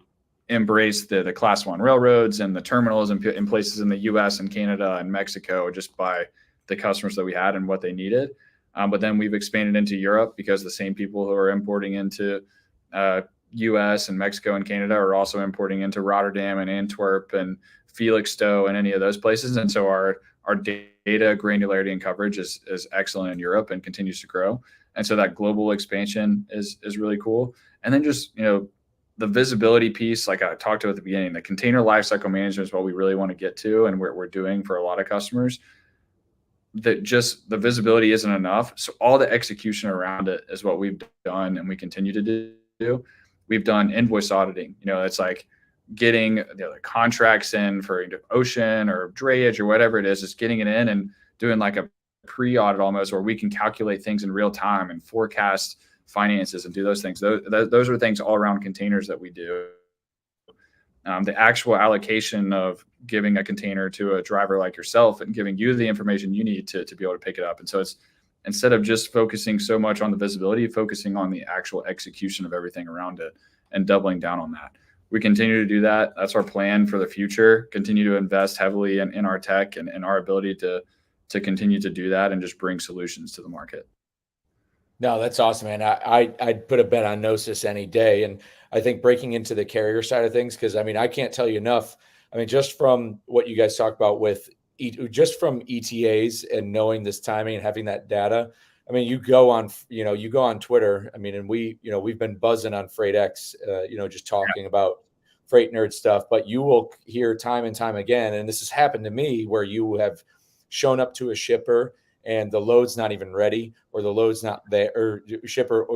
embrace the class 1 railroads and the terminals in places in the US and Canada and Mexico just by the customers that we had and what they needed. But then we've expanded into Europe because the same people who are importing into US and Mexico and Canada are also importing into Rotterdam and Antwerp and Felixstowe and any of those places. And so our data granularity and coverage is excellent in Europe and continues to grow. And so that global expansion is really cool. And then just, the visibility piece, like I talked about at the beginning, the container lifecycle management is what we really want to get to, and we're doing for a lot of customers. That just the visibility isn't enough. So all the execution around it is what we've done and we continue to do. We've done invoice auditing. It's like getting the contracts in for ocean or drayage or whatever it is, just getting it in and doing like a pre-audit almost, where we can calculate things in real time and forecast finances and do those things. Those are things all around containers that we do. The actual allocation of giving a container to a driver like yourself and giving you the information you need to be able to pick it up. And so it's, instead of just focusing so much on the visibility, focusing on the actual execution of everything around it and doubling down on that. We continue to do that. That's our plan for the future. Continue to invest heavily in our tech and our ability to continue to do that and just bring solutions to the market. No, that's awesome, man. I'd put a bet on Gnosis any day. And I think breaking into the carrier side of things, because I can't tell you enough. Just from what you guys talk about with just from ETAs and knowing this timing and having that data. You go on Twitter. And we've been buzzing on FreightX, just talking about freight nerd stuff, but you will hear time and time again. And this has happened to me where you have shown up to a shipper and the load's not even ready, or the load's not there, or shipper,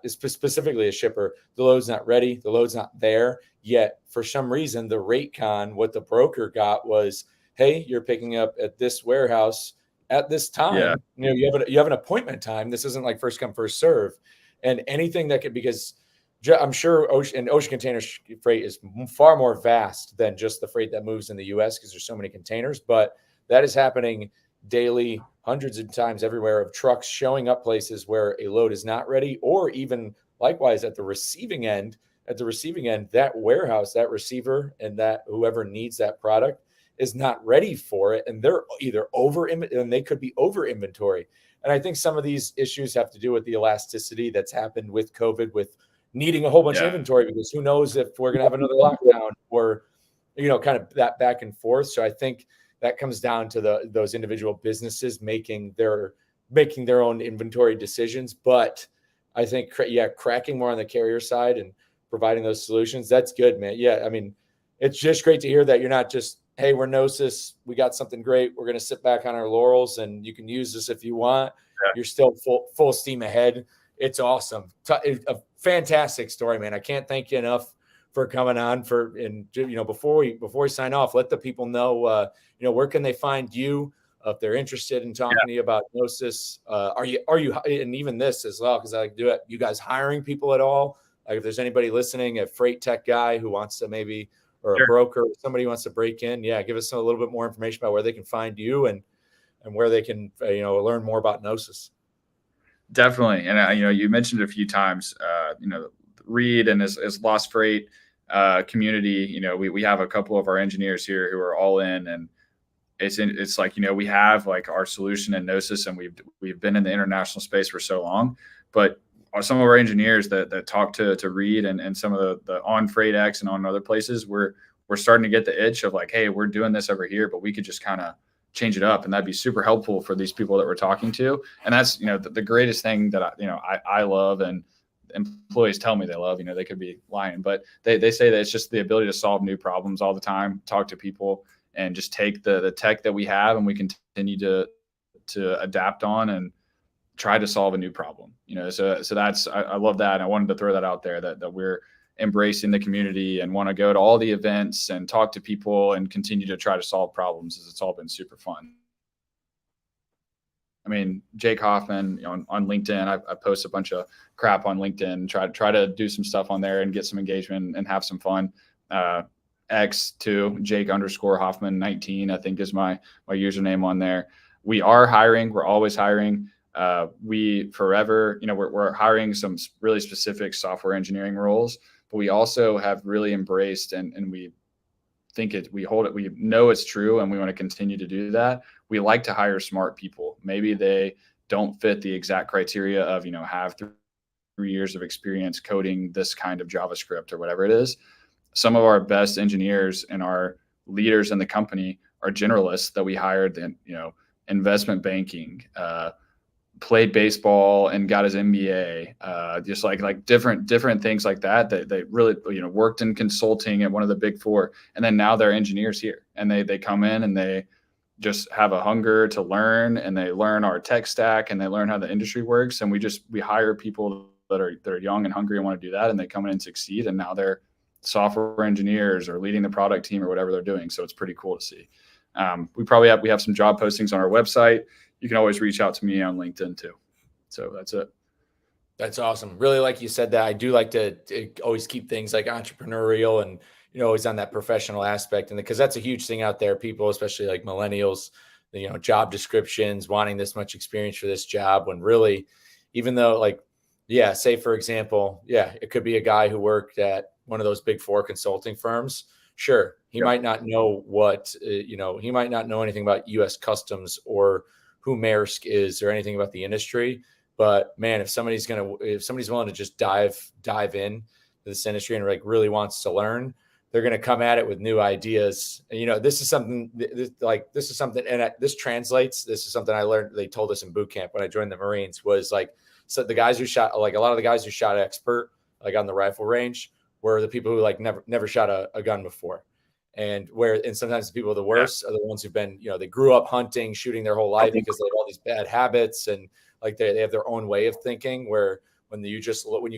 specifically a shipper, the load's not ready, the load's not there yet. For some reason, the rate con, what the broker got was, hey, you're picking up at this warehouse at this time. Yeah. You have an appointment time. This isn't like first come, first serve. And anything that could, because I'm sure ocean container freight is far more vast than just the freight that moves in the US because there's so many containers, but that is happening daily, hundreds of times everywhere, of trucks showing up places where a load is not ready, or even likewise at the receiving end, that warehouse, that receiver, and that whoever needs that product is not ready for it. And they're either and they could be over inventory. And I think some of these issues have to do with the elasticity that's happened with COVID, with needing a whole bunch of inventory, because who knows if we're going to have another lockdown or, kind of that back and forth. So I think that comes down to those individual businesses making their own inventory decisions. But I think, cracking more on the carrier side and providing those solutions, that's good, man. Yeah, I mean, it's just great to hear that you're not just, hey, we're Gnosis, we got something great, we're going to sit back on our laurels and you can use this if you want. You're still full steam ahead. It's awesome. A fantastic story, man. I can't thank you enough for coming on. Before we sign off, let the people know, where can they find you if they're interested in talking to you about Gnosis. Are you, and even this as well, because I like to do it, you guys hiring people at all? Like if there's anybody listening, a freight tech guy who wants to maybe, or a broker, somebody who wants to break in, give us a little bit more information about where they can find you and where they can, learn more about Gnosis. Definitely. And, you mentioned it a few times, Reed and his Lost Freight community, we have a couple of our engineers here who are all in, and it's like, we have like our solution in Gnosis, and we've been in the international space for so long, but some of our engineers that talk to Reed and some of the on Freight X and on other places, we're starting to get the itch of like, hey, we're doing this over here, but we could just kind of change it up, and that'd be super helpful for these people that we're talking to. And that's, the greatest thing that I love, and employees tell me they love, they could be lying, but they say that it's just the ability to solve new problems all the time, talk to people, and just take the tech that we have, and we continue to adapt on and try to solve a new problem. So that's, I love that. And I wanted to throw that out there, that we're embracing the community and want to go to all the events and talk to people and continue to try to solve problems, as it's all been super fun. I mean, Jake Hoffman, on LinkedIn, I post a bunch of crap on LinkedIn, try to do some stuff on there and get some engagement and have some fun. X too, Jake_Hoffman19, I think is my username on there. We are hiring. We're always hiring. We're hiring some really specific software engineering roles, but we also have really embraced, and we know it's true, and we want to continue to do that. We like to hire smart people. Maybe they don't fit the exact criteria of, have 3 years of experience coding this kind of JavaScript or whatever it is. Some of our best engineers and our leaders in the company are generalists that we hired in, investment banking, played baseball and got his MBA, just like different things like that. They really, worked in consulting at one of the big four, and then now they're engineers here, and they come in and they just have a hunger to learn, and they learn our tech stack, and they learn how the industry works. And we hire people that are young and hungry and want to do that, and they come in and succeed, and now they're software engineers or leading the product team or whatever they're doing. So it's pretty cool to see. We have some job postings on our website. You can always reach out to me on LinkedIn too. So that's it. That's awesome. Really, like you said, that I do like to always keep things like entrepreneurial and, always on that professional aspect. And because that's a huge thing out there, people, especially like millennials, job descriptions, wanting this much experience for this job, when really, even though say for example, it could be a guy who worked at one of those big four consulting firms. Sure. He might not know he might not know anything about US Customs or who Maersk is or anything about the industry. But man, if somebody's willing to just dive in to this industry and really wants to learn, they're going to come at it with new ideas. And, this is something, and this translates. This is something I learned. They told us in boot camp when I joined the Marines, was so the guys who shot, a lot of the guys who shot expert, on the rifle range, were the people who never shot a gun before. And sometimes the people are the worst are the ones who've been, they grew up hunting, shooting their whole life because they have all these bad habits, and they have their own way of thinking, where when you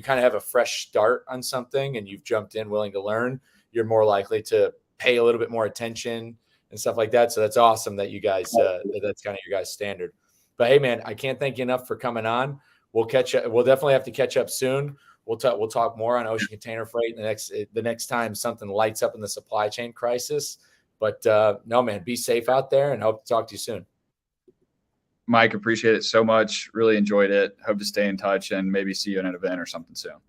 kind of have a fresh start on something and you've jumped in willing to learn, you're more likely to pay a little bit more attention and stuff like that. So that's awesome that you guys, that's kind of your guys' standard. But hey, man, I can't thank you enough for coming on. We'll catch up. We'll definitely have to catch up soon. We'll talk more on ocean container freight the next time something lights up in the supply chain crisis. But no, man, be safe out there, and hope to talk to you soon. Mike, appreciate it so much. Really enjoyed it. Hope to stay in touch and maybe see you at an event or something soon.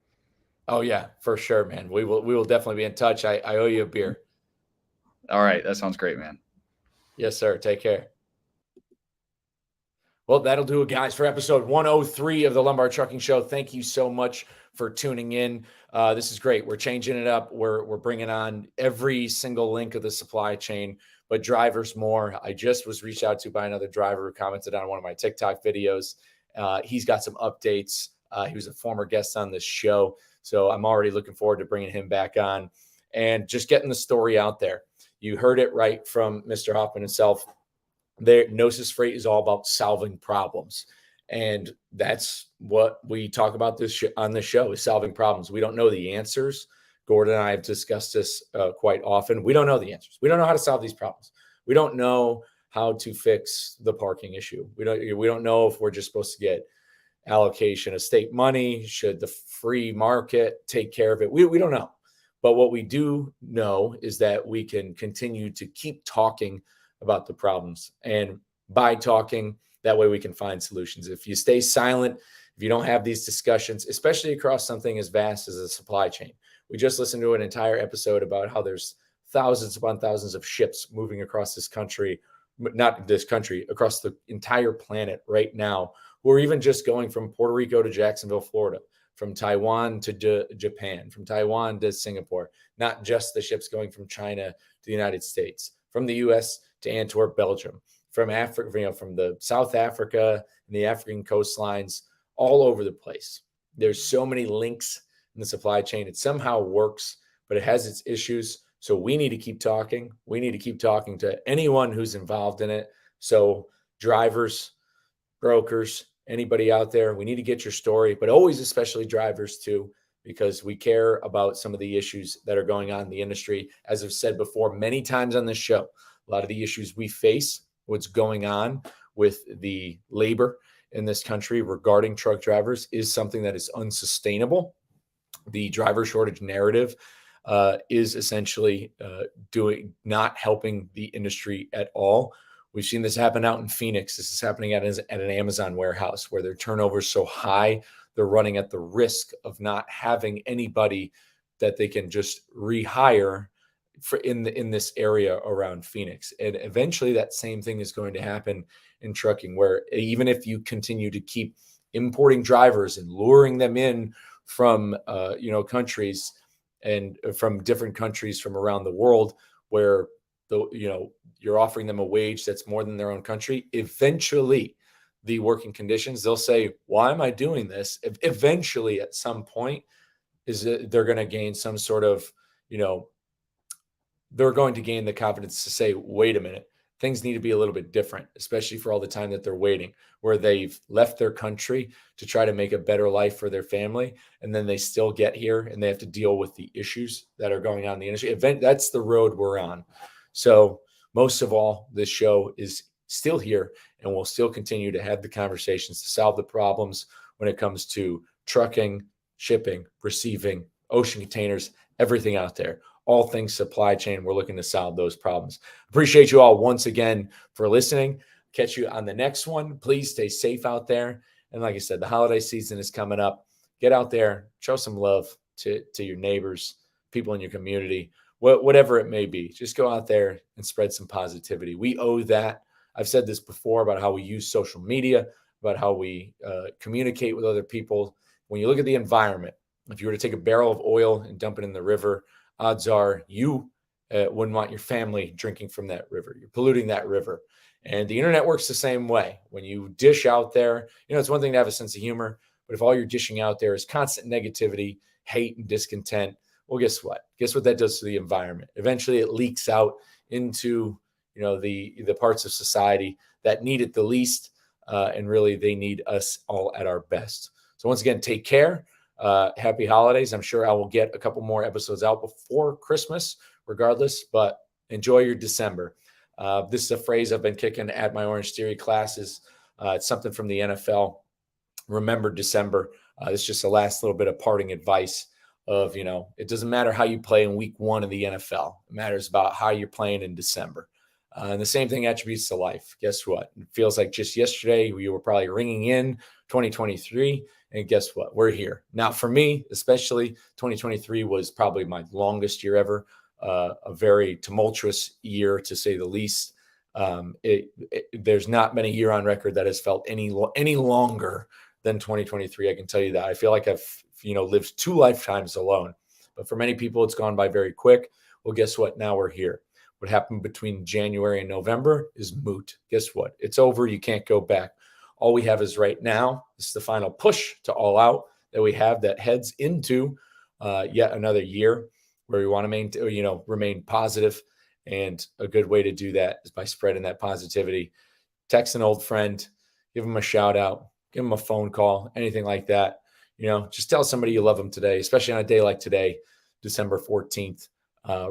Oh yeah, for sure, man. We will definitely be in touch. I owe you a beer. All right. That sounds great, man. Yes, sir. Take care. Well, that'll do it, guys, for episode 103 of the Lumbar Trucking Show. Thank you so much for tuning in. This is great. We're changing it up. We're bringing on every single link of the supply chain, but drivers more. I just was reached out to by another driver who commented on one of my TikTok videos. He's got some updates. He was a former guest on this show, so I'm already looking forward to bringing him back on and just getting the story out there. You heard it right from Mr. Hoffman himself. Gnosis Freight is all about solving problems. And that's what we talk about on this show, is solving problems. We don't know the answers. Gordon and I have discussed this quite often. We don't know the answers. We don't know how to solve these problems. We don't know how to fix the parking issue. We don't know if we're just supposed to get allocation of state money. Should the free market take care of it? We don't know. But what we do know is that we can continue to keep talking about the problems. And by talking, that way we can find solutions. If you stay silent, if you don't have these discussions, especially across something as vast as a supply chain. We just listened to an entire episode about how there's thousands upon thousands of ships moving across this country, not this country, across the entire planet right now, who are even just going from Puerto Rico to Jacksonville, Florida, from Taiwan to Japan, from Taiwan to Singapore, not just the ships going from China to the United States, from the US to Antwerp, Belgium, from Africa, from the South Africa and the African coastlines, all over the place. There's so many links in the supply chain. It somehow works, but it has its issues. So we need to keep talking. We need to keep talking to anyone who's involved in it. So drivers, brokers, anybody out there, we need to get your story, but always, especially drivers too, because we care about some of the issues that are going on in the industry. As I've said before many times on this show, a lot of the issues we face, what's going on with the labor in this country regarding truck drivers, is something that is unsustainable. The driver shortage narrative is essentially not helping the industry at all. We've seen this happen out in Phoenix. This is happening at an Amazon warehouse where their turnover is so high, they're running at the risk of not having anybody that they can just rehire in this area around Phoenix. And eventually that same thing is going to happen in trucking, where even if you continue to keep importing drivers and luring them in from countries and from different countries from around the world, where you're offering them a wage that's more than their own country, eventually the working conditions, they'll say, why am I doing this? Eventually at some point they're going to gain some sort of, they're going to gain the confidence to say, wait a minute, things need to be a little bit different, especially for all the time that they're waiting, where they've left their country to try to make a better life for their family. And then they still get here and they have to deal with the issues that are going on in the industry. That's the road we're on. So most of all, this show is still here, and we'll still continue to have the conversations to solve the problems when it comes to trucking, shipping, receiving, ocean containers, everything out there. All things supply chain, we're looking to solve those problems. Appreciate you all once again for listening. Catch you on the next one. Please stay safe out there. And like I said, the holiday season is coming up. Get out there, show some love to your neighbors, people in your community, whatever it may be. Just go out there and spread some positivity. We owe that. I've said this before about how we use social media, about how we communicate with other people. When you look at the environment, if you were to take a barrel of oil and dump it in the river, odds are you wouldn't want your family drinking from that river. You're polluting that river. And the internet works the same way. When you dish out there, it's one thing to have a sense of humor, but if all you're dishing out there is constant negativity, hate, and discontent, well, guess what? Guess what that does to the environment? Eventually it leaks out into, the parts of society that need it the least. And really they need us all at our best. So once again, take care. Happy holidays. I'm sure I will get a couple more episodes out before Christmas regardless, but enjoy your December. This is a phrase I've been kicking at my Orange Theory classes. It's something from the NFL. Remember December. It's just the last little bit of parting advice of, it doesn't matter how you play in week 1 of the NFL. It matters about how you're playing in December. And the same thing attributes to life. Guess what? It feels like just yesterday we were probably ringing in 2023. And guess what? We're here. Now, for me, especially 2023 was probably my longest year ever. A very tumultuous year, to say the least. There's not been a year on record that has felt any longer than 2023. I can tell you that. I feel like I've lived 2 lifetimes alone. But for many people, it's gone by very quick. Well, guess what? Now we're here. What happened between January and November is moot. Guess what? It's over. You can't go back. All we have is right now. This is the final push to all out that we have that heads into yet another year where we want to remain positive. And a good way to do that is by spreading that positivity. Text an old friend, give them a shout out, give them a phone call, anything like that. Just tell somebody you love them today, especially on a day like today, December 14th,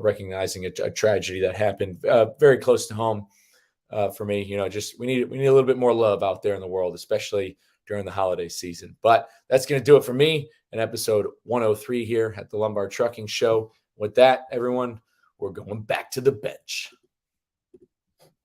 recognizing a tragedy that happened very close to home for me. We need a little bit more love out there in the world, especially during the holiday season. But that's going to do it for me in episode 103 here at the Lombard Trucking Show. With that, everyone, we're going back to the bench.